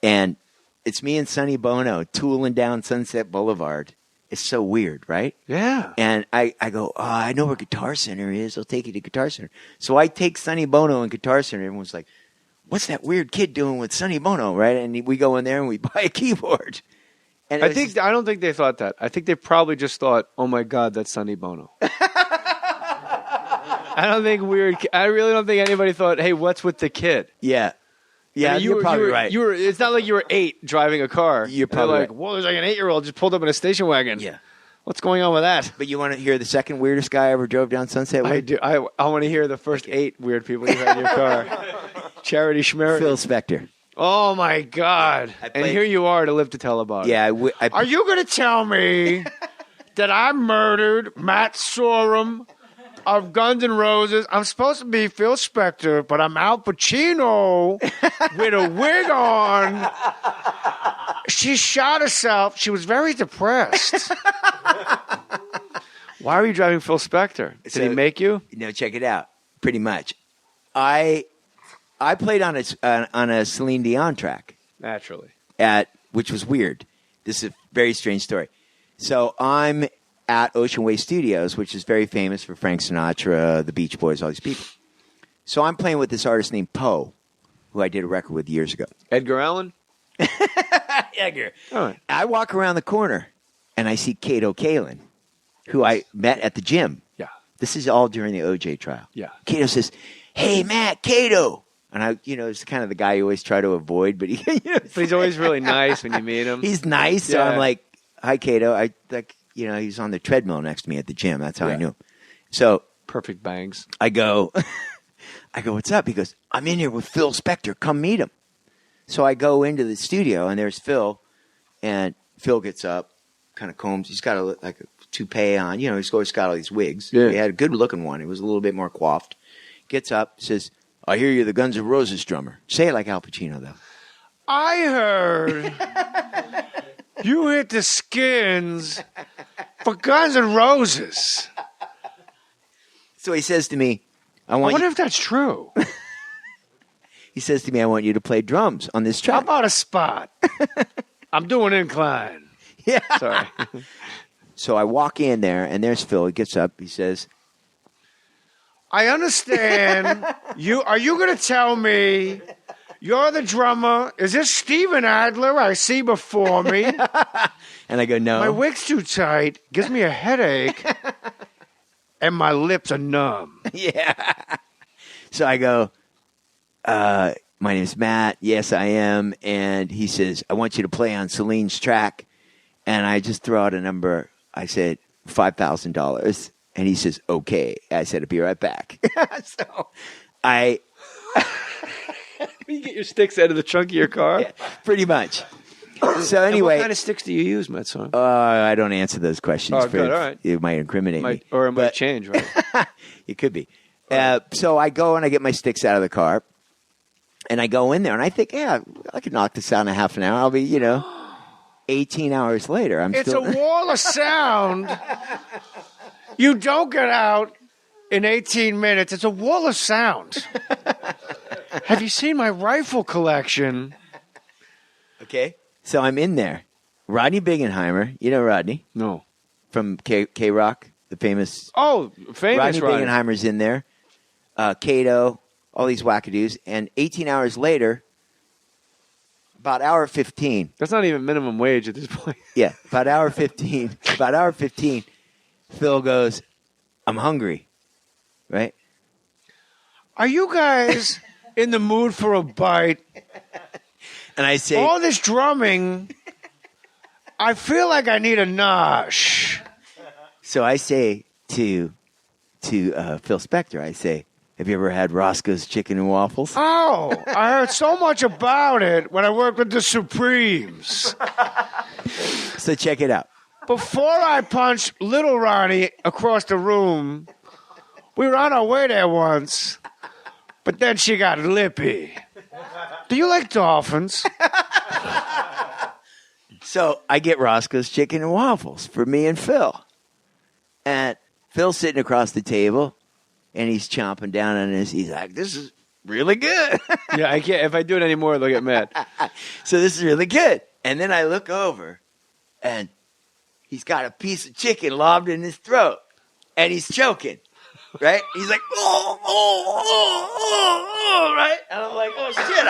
And it's me and Sonny Bono tooling down Sunset Boulevard. It's so weird, right? Yeah. And I go, I know where Guitar Center is. I'll take you to Guitar Center. So I take Sonny Bono and Guitar Center. Everyone's like, what's that weird kid doing with Sonny Bono, right? And we go in there and we buy a keyboard. And I don't think they thought that. I think they probably just thought, oh my God, that's Sonny Bono. I really don't think anybody thought, hey, what's with the kid? Yeah. Yeah, you're probably right. It's not like you were 8 driving a car. You're probably like, whoa, there's like an 8-year-old just pulled up in a station wagon. Yeah. What's going on with that? But you want to hear the second weirdest guy I ever drove down Sunset with? I do. I want to hear the first 8 weird people you had in your car. Charity Schmerity. Phil Spector. Oh, my God. And here you are to live to tell about it. Yeah. Are you going to tell me that I murdered Matt Sorum of Guns N' Roses? I'm supposed to be Phil Spector, but I'm Al Pacino with a wig on. She shot herself. She was very depressed. Why are you driving Phil Spector? Did he make you? No, check it out. Pretty much. I played on a Celine Dion track. Naturally. Which was weird. This is a very strange story. So I'm at Ocean Way Studios, which is very famous for Frank Sinatra, the Beach Boys, all these people. So I'm playing with this artist named Poe, who I did a record with years ago. Edgar Allan? Edgar. All right. I walk around the corner, and I see Kato Kalin, who I met at the gym. Yeah. This is all during the OJ trial. Yeah. Kato says, "Hey, Matt, Kato." And it's kind of the guy you always try to avoid, but but he's always really nice when you meet him. He's nice, so I'm like, "Hi, Kato." He was on the treadmill next to me at the gym. That's how I knew him. So perfect bangs. I go, "What's up?" He goes, "I'm in here with Phil Spector. Come meet him." So I go into the studio, and there's Phil, and Phil gets up, kind of combs. He's got a toupee on. He's always got all these wigs. Yeah. He had a good-looking one. It was a little bit more coiffed. Gets up, says, "I hear you're the Guns N' Roses drummer." Say it like Al Pacino, though. I heard you hit the skins for Guns N' Roses. So he says to me, I wonder if that's true. He says to me, "I want you to play drums on this track." How about a spot? I'm doing incline. Yeah. Sorry. So I walk in there, and there's Phil. He gets up. He says, I understand. Are you going to tell me you're the drummer? Is this Steven Adler I see before me? And I go, no. My wig's too tight. Gives me a headache. And my lips are numb. Yeah. So I go, my name's Matt. Yes, I am. And he says, I want you to play on Celine's track. And I just throw out a number. I said, $5,000. And he says, okay. I said, I'll be right back. So You get your sticks out of the trunk of your car? Yeah, pretty much. So anyway. And what kind of sticks do you use, Matt Sorum? I don't answer those questions. Oh, good. All right. It might incriminate me. Or it might change, right? It could be. So I go and I get my sticks out of the car. And I go in there and I think, yeah, I could knock this out in a half an hour. I'll be, 18 hours later. It's a wall of sound. You don't get out in 18 minutes. It's a wall of sound. Have you seen my rifle collection? Okay. So I'm in there. Rodney Bingenheimer. You know Rodney? No. From K-Rock, the famous. Oh, famous Rodney Bingenheimer's in there. Kato, all these wackadoos. And 18 hours later, about hour 15. That's not even minimum wage at this point. Yeah, about hour 15. Phil goes, I'm hungry. Right? Are you guys in the mood for a bite? And I say, all this drumming, I feel like I need a nosh. So I say to Phil Spector, I say, have you ever had Roscoe's Chicken and Waffles? Oh, I heard so much about it when I worked with the Supremes. So check it out. Before I punched Little Ronnie across the room, we were on our way there once, but then she got lippy. Do you like dolphins? So I get Roscoe's Chicken and Waffles for me and Phil. And Phil's sitting across the table, and he's chomping down on this. He's like, this is really good. Yeah, I can't. If I do it anymore, they'll get mad. So this is really good. And then I look over, and he's got a piece of chicken lobbed in his throat, and he's choking. Right? He's like, right? And I'm like, oh, shit,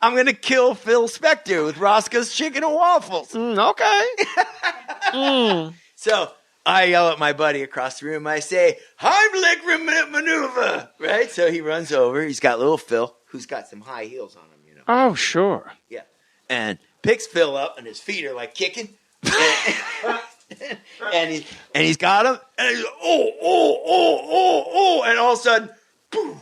I'm going to kill Phil Spector with Roscoe's Chicken and Waffles. Okay. So I yell at my buddy across the room. I say, Heimlich maneuver, right? So he runs over. He's got little Phil, who's got some high heels on him, Oh, sure. Yeah. And picks Phil up, and his feet are like kicking. And he's got him, and he's and all of a sudden, boom!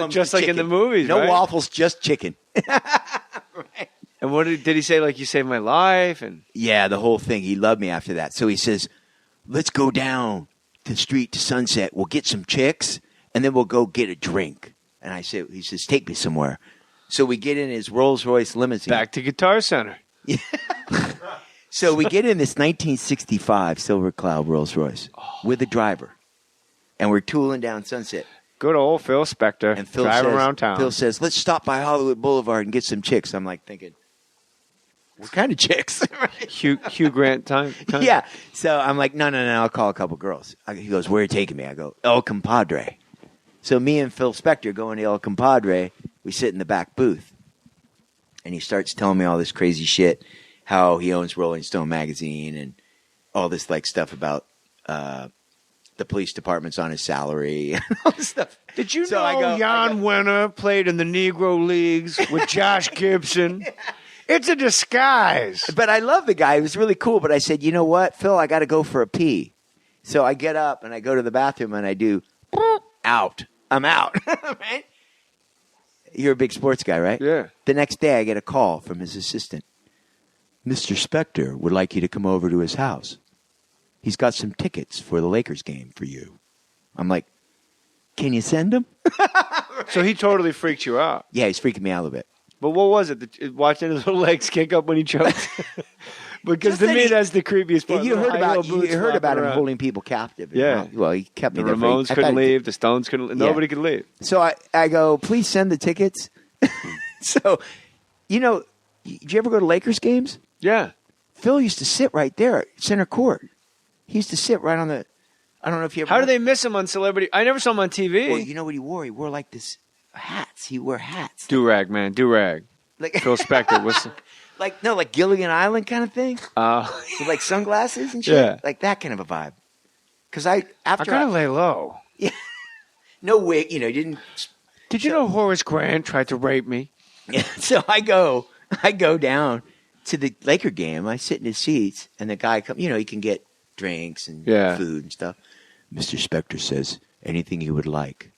Just like in the movies, no right? waffles, just chicken. Right. And what did he say? Like, you saved my life, and yeah, the whole thing. He loved me after that. So he says, "Let's go down the street to Sunset. We'll get some chicks, and then we'll go get a drink." And he says, "Take me somewhere." So we get in his Rolls Royce limousine. Back to Guitar Center. Yeah. So we get in this 1965 Silver Cloud Rolls Royce with a driver, and we're tooling down Sunset. Good old Phil Spector. And Phil driving around town. Phil says, "Let's stop by Hollywood Boulevard and get some chicks." I'm like thinking, what kind of chicks? Hugh Grant time? Yeah. So I'm like, no, I'll call a couple girls. He goes, "Where are you taking me?" I go, "El Compadre." So me and Phil Spector go into El Compadre. We sit in the back booth, and he starts telling me all this crazy shit. How he owns Rolling Stone magazine and all this like stuff about the police department's on his salary and all this stuff. Did you know Jan Wenner played in the Negro Leagues with Josh Gibson? It's a disguise. But I love the guy. He was really cool. But I said, you know what, Phil, I got to go for a pee. So I get up and I go to the bathroom and I do out. I'm out. Right? You're a big sports guy, right? Yeah. The next day I get a call from his assistant. Mr. Spector would like you to come over to his house. He's got some tickets for the Lakers game for you. I'm like, can you send them? Right. So he totally freaked you out. Yeah, he's freaking me out a little bit. But what was it? Watching his little legs kick up when he choked? Because to me, that's the creepiest part. You heard about him holding people captive. Yeah. Well, he kept me there. The Ramones couldn't leave. The Stones couldn't leave. Nobody could leave. So I go, please send the tickets. So, did you ever go to Lakers games? Yeah. Phil used to sit right there at center court. He used to sit right on the I don't know if you ever. How do they miss him on Celebrity? I never saw him on TV. Well, you know what he wore? He wore like this hats. He wore hats. Do-rag, man. Do-rag. Like Phil Spector. Like Gilligan Island kind of thing. With like sunglasses and shit. Yeah. Like that kind of a vibe. Because I gotta lay low. Yeah. No wig. You know, didn't. Did you know Horace Grant tried to rape me? Yeah. So I go down to the Laker game. I sit in his seats, and the guy comes. You know, he can get drinks and food and stuff. Mr. Spector says anything you would like.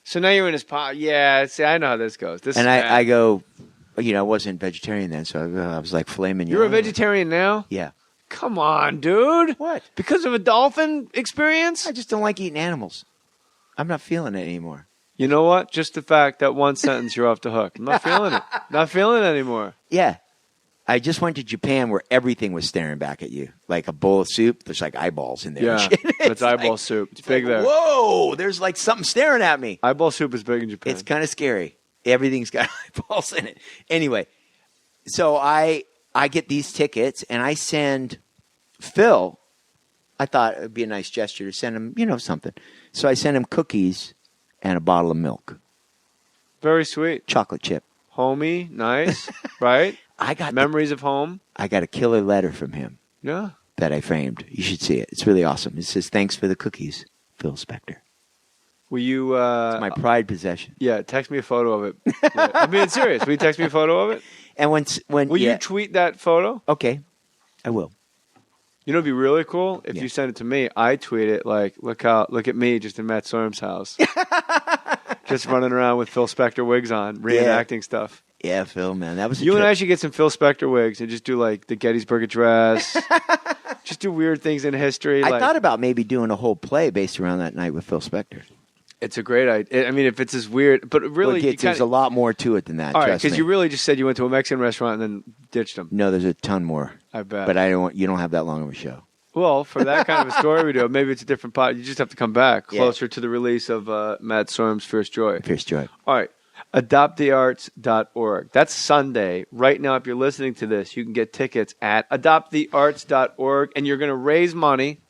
So now you're in his pot. Yeah, see, I know how this goes. I go, you know, I wasn't vegetarian then, so I was like filet mignon. You're a vegetarian now? Yeah. Come on, dude. What? Because of a dolphin experience? I just don't like eating animals. I'm not feeling it anymore. You know what? Just the fact that one sentence, you're off the hook. I'm not feeling it. Not feeling it anymore. Yeah. I just went to Japan where everything was staring back at you. Like a bowl of soup, there's like eyeballs in there. Yeah, it's eyeball like, soup. It's big there. Whoa, there's like something staring at me. Eyeball soup is big in Japan. It's kind of scary. Everything's got eyeballs in it. Anyway, so I get these tickets and I send Phil. I thought it would be a nice gesture to send him, you know, something. So I sent him cookies and a bottle of milk. Very sweet. Chocolate chip. Homey, nice, right? I got memories of home. I got a killer letter from him. Yeah. That I framed. You should see it. It's really awesome. It says, "Thanks for the cookies, Phil Spector." Will you? It's my pride possession. Yeah, text me a photo of it. Yeah. I'm being serious. Will you text me a photo of it? And when will you tweet that photo? Okay, I will. You know, it'd be really cool if you send it to me. I tweet it like, look at me just in Matt Sorum's house, just running around with Phil Spector wigs on, reenacting stuff. Yeah, Phil, man, that was you and I should get some Phil Spector wigs and just do like the Gettysburg Address. Just do weird things in history. I thought about maybe doing a whole play based around that night with Phil Spector. It's a great idea. I mean, if it's as weird, but really, there's a lot more to it than that. All right, because you really just said you went to a Mexican restaurant and then ditched them. No, there's a ton more. I bet. But you don't have that long of a show. Well, for that kind of a story we do, maybe it's a different pot. You just have to come back closer to the release of Matt Sorum's Fierce Joy. Fierce Joy. All right. AdoptTheArts.org. That's Sunday. Right now, if you're listening to this, you can get tickets at AdoptTheArts.org, and you're going to raise money.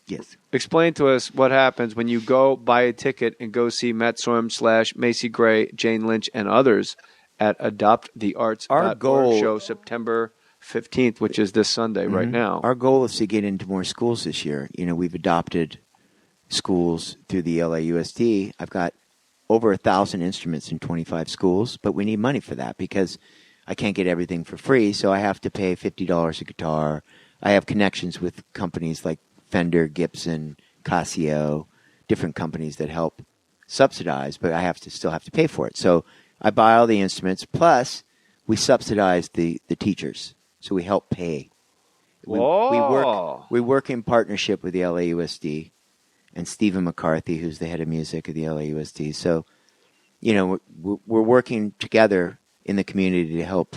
Yes. Explain to us what happens when you go buy a ticket and go see Matt Sorum / Macy Gray, Jane Lynch, and others at AdoptTheArts.org. Our goal show September 15th, which is this Sunday right now. Our goal is to get into more schools this year. You know, we've adopted schools through the LAUSD. I've got over 1,000 instruments in 25 schools, but we need money for that because I can't get everything for free, so I have to pay $50 a guitar. I have connections with companies like Fender, Gibson, Casio, different companies that help subsidize, but I still have to pay for it. So I buy all the instruments, plus we subsidize the teachers, so we help pay. We work in partnership with the LAUSD and Stephen McCarthy, who's the head of music of the LAUSD. So, you know, we're working together in the community to help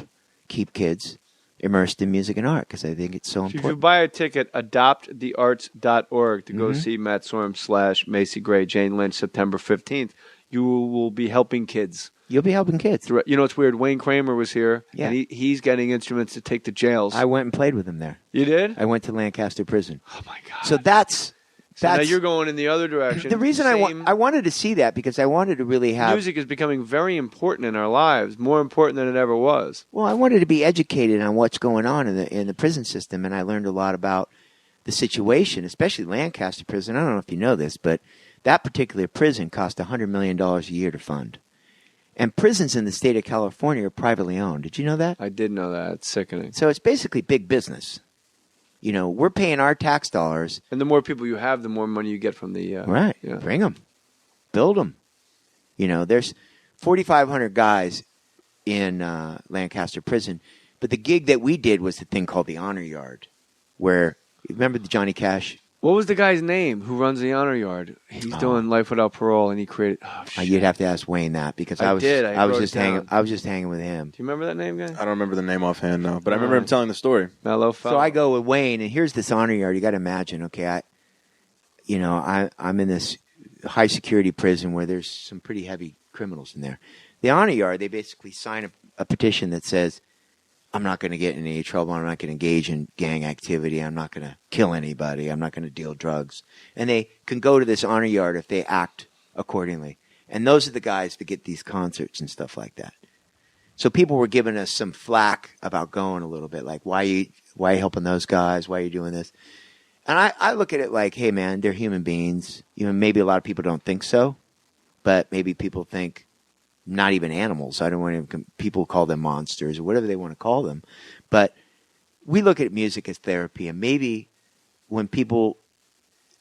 keep kids immersed in music and art because I think it's so important. If you buy a ticket, AdoptTheArts.org to go see Matt Sorum / Macy Gray, Jane Lynch, September 15th, you will be helping kids. You'll be helping kids. You know, it's weird. Wayne Kramer was here, and he's getting instruments to take to jails. I went and played with him there. You did? I went to Lancaster Prison. Oh, my God. So now you're going in the other direction. The reason I wanted to see that because I wanted to really have... Music is becoming very important in our lives, more important than it ever was. Well, I wanted to be educated on what's going on in the prison system, and I learned a lot about the situation, especially Lancaster Prison. I don't know if you know this, but that particular prison cost $100 million a year to fund. And prisons in the state of California are privately owned. Did you know that? I did know that. It's sickening. So it's basically big business. You know, we're paying our tax dollars. And the more people you have, the more money you get from the... right. Yeah. Bring them. Build them. You know, there's 4,500 guys in Lancaster Prison. But the gig that we did was the thing called the Honor Yard, where... Remember the Johnny Cash? What was the guy's name who runs the Honor Yard? He's doing Life Without Parole, and he created... You'd have to ask Wayne that, because I was just hanging with him. Do you remember that name, guy? I don't remember the name offhand, no. But I remember him telling the story. Mellow fellow. So I go with Wayne, and here's this Honor Yard. You got to imagine, okay, I'm in this high security prison where there's some pretty heavy criminals in there. The Honor Yard, they basically sign a petition that says, I'm not going to get in any trouble. I'm not going to engage in gang activity. I'm not going to kill anybody. I'm not going to deal drugs. And they can go to this honor yard if they act accordingly. And those are the guys that get these concerts and stuff like that. So people were giving us some flack about going a little bit, like, why are you helping those guys? Why are you doing this? And I look at it like, hey, man, they're human beings. You know, maybe a lot of people don't think so, but maybe people think not even animals. I don't want to. People call them monsters or whatever they want to call them. But we look at music as therapy, and maybe when people,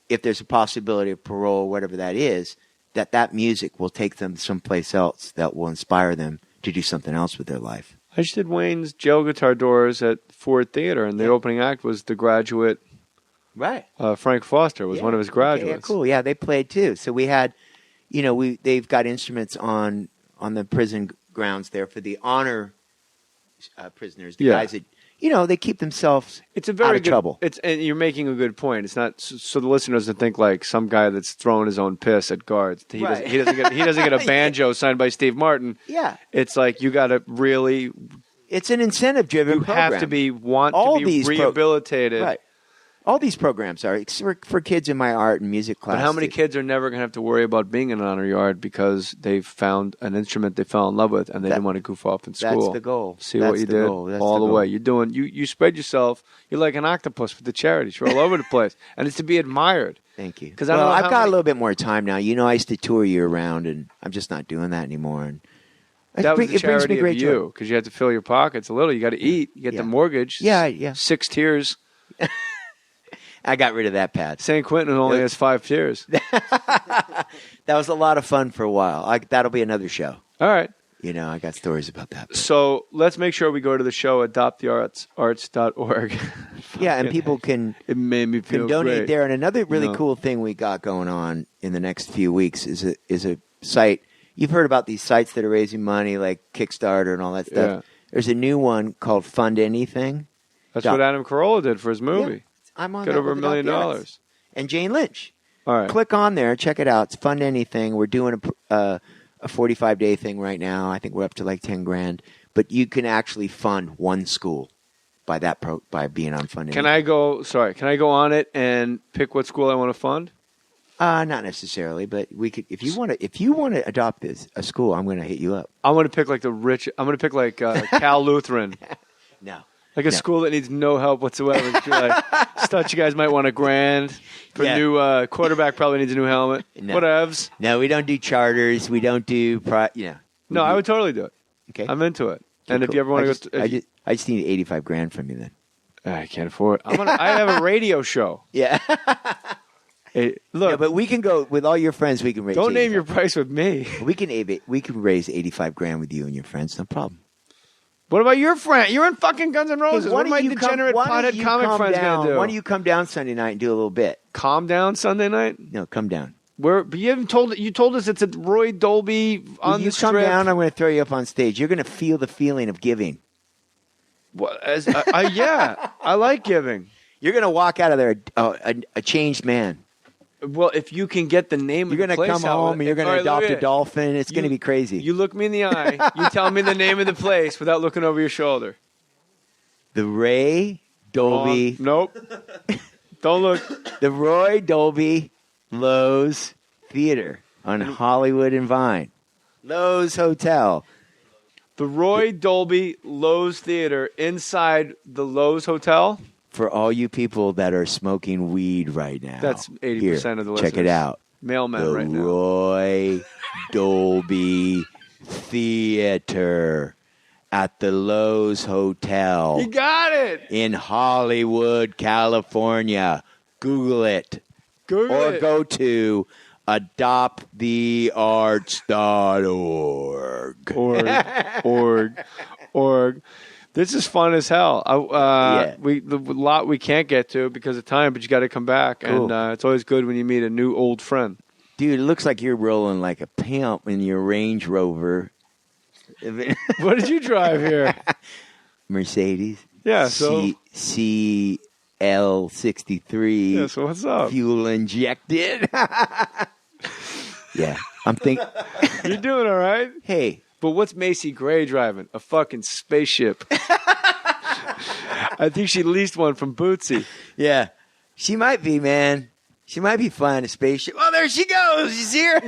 if there's a possibility of parole, whatever that is, that music will take them someplace else that will inspire them to do something else with their life. I just did Wayne's jail guitar doors at Ford Theater, and the opening act was the graduate. Right. Frank Foster was one of his graduates. Yeah, cool. Yeah, they played too. So we had, they've got instruments on the prison grounds there for the honor prisoners, the guys that, they keep themselves out of trouble. And you're making a good point. It's not so the listener doesn't think like some guy that's throwing his own piss at guards. He doesn't get a banjo signed by Steve Martin. Yeah, it's like you got to really. It's an incentive-driven program. You have to want to be rehabilitated. Right. All these programs are for kids in my art and music class. But how many kids are never going to have to worry about being in an honor yard because they've found an instrument they fell in love with and they didn't want to goof off in school? That's the goal. See what you did all the way. You're doing. You spread yourself. You're like an octopus with the charities. You're all over the place, and it's to be admired. Thank you. Because I've got a little bit more time now. I used to tour year round, and I'm just not doing that anymore. And that was the charity of you because you had to fill your pockets a little. You got to eat. You get the mortgage. Yeah. 6 tiers. I got rid of that, Pat. St. Quentin only has 5 tiers. That was a lot of fun for a while. That'll be another show. All right. I got stories about that. So let's make sure we go to the show at adopthearts.org. Yeah, and people can donate great there. And another really cool thing we got going on in the next few weeks is a site. You've heard about these sites that are raising money like Kickstarter and all that stuff. Yeah. There's a new one called Fund Anything. That's what Adam Carolla did for his movie. Yeah. I'm on Got over $1 million. And Jane Lynch. All right. Click on there. Check it out. It's Fund Anything. We're doing a 45-day thing right now. I think we're up to like $10,000. But you can actually fund one school by being on Fund Anything. Can I go on it and pick what school I want to fund? Not necessarily, but we could. If you want to adopt a school, I'm going to hit you up. I'm going to pick like Cal Lutheran. No. Like a school that needs no help whatsoever. Just thought you guys might want $1,000 for a new quarterback. Probably needs a new helmet. No. Whatevs. No, we don't do charters. We don't do. No, I would totally do it. Okay, I'm into it. Okay, and if you ever want to go, I just need $85,000 from you then. I can't afford it. I have a radio show. Yeah. Hey, look, yeah, but we can go with all your friends. We can raise. Don't name your price with me. We can raise $85,000 with you and your friends. No problem. What about your friend? You're in fucking Guns N' Roses. Hey, what are my degenerate pothead comic friends going to do? Why don't you come down Sunday night and do a little bit? Calm down Sunday night? No, come down. But you haven't you told us it's at Roy Dolby on the strip. You come down, I'm going to throw you up on stage. You're going to feel the feeling of giving. Well, yeah, I like giving. You're going to walk out of there a changed man. Well, if you can get the name you're of the place. You're going to come home and you're going to adopt a dolphin. It's going to be crazy. You look me in the eye. You tell me the name of the place without looking over your shoulder. The Ray Dolby. Nope. Don't look. The Roy Dolby Lowe's Theater on Hollywood and Vine. Lowe's Hotel. The Roy Dolby Lowe's Theater inside the Lowe's Hotel. For all you people that are smoking weed right now. That's 80% of the listeners. Check it out. Mailmen right now. The Roy Dolby Theater at the Lowe's Hotel. You got it. In Hollywood, California. Google it. Or go to adopthearts.org. Org. This is fun as hell. The lot we can't get to because of time, but you got to come back, cool. And it's always good when you meet a new old friend. Dude, it looks like you're rolling like a pimp in your Range Rover. What did you drive here? Mercedes. Yeah, so CL63. Yeah, so what's up? Fuel injected. Yeah, I'm thinking. You're doing all right. Hey. But what's Macy Gray driving? A fucking spaceship. I think she leased one from Bootsy. Yeah. She might be, man. She might be flying a spaceship. Oh, there she goes. You see her?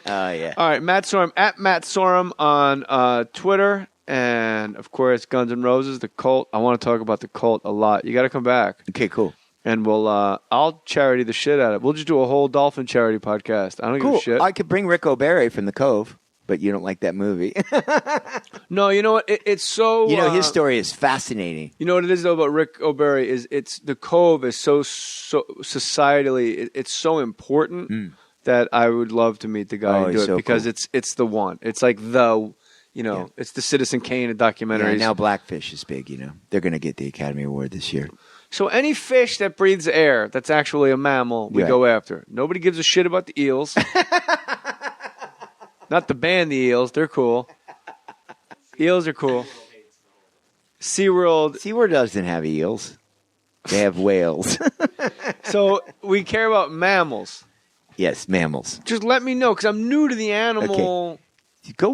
Oh, yeah. All right, Matt Sorum, at Matt Sorum on Twitter. And, of course, Guns N' Roses, the cult. I want to talk about the cult a lot. You got to come back. Okay, cool. And I'll charity the shit out of it. We'll just do a whole Dolphin charity podcast. I don't give a shit. I could bring Rick O'Barry from The Cove, but you don't like that movie. No, you know what? It's so... his story is fascinating. You know what it is, though, about Rick O'Barry is The Cove is so societally... It's so important that I would love to meet the guy and do it because cool. It's the one. It's like it's the Citizen Kane of documentaries. Yeah, now Blackfish is big, They're going to get the Academy Award this year. So any fish that breathes air that's actually a mammal, we go after. Nobody gives a shit about the eels. Not to ban the eels. They're cool. Eels are cool. SeaWorld doesn't have eels. They have whales. So we care about mammals. Yes, mammals. Just let me know because I'm new to the animal. Okay. Go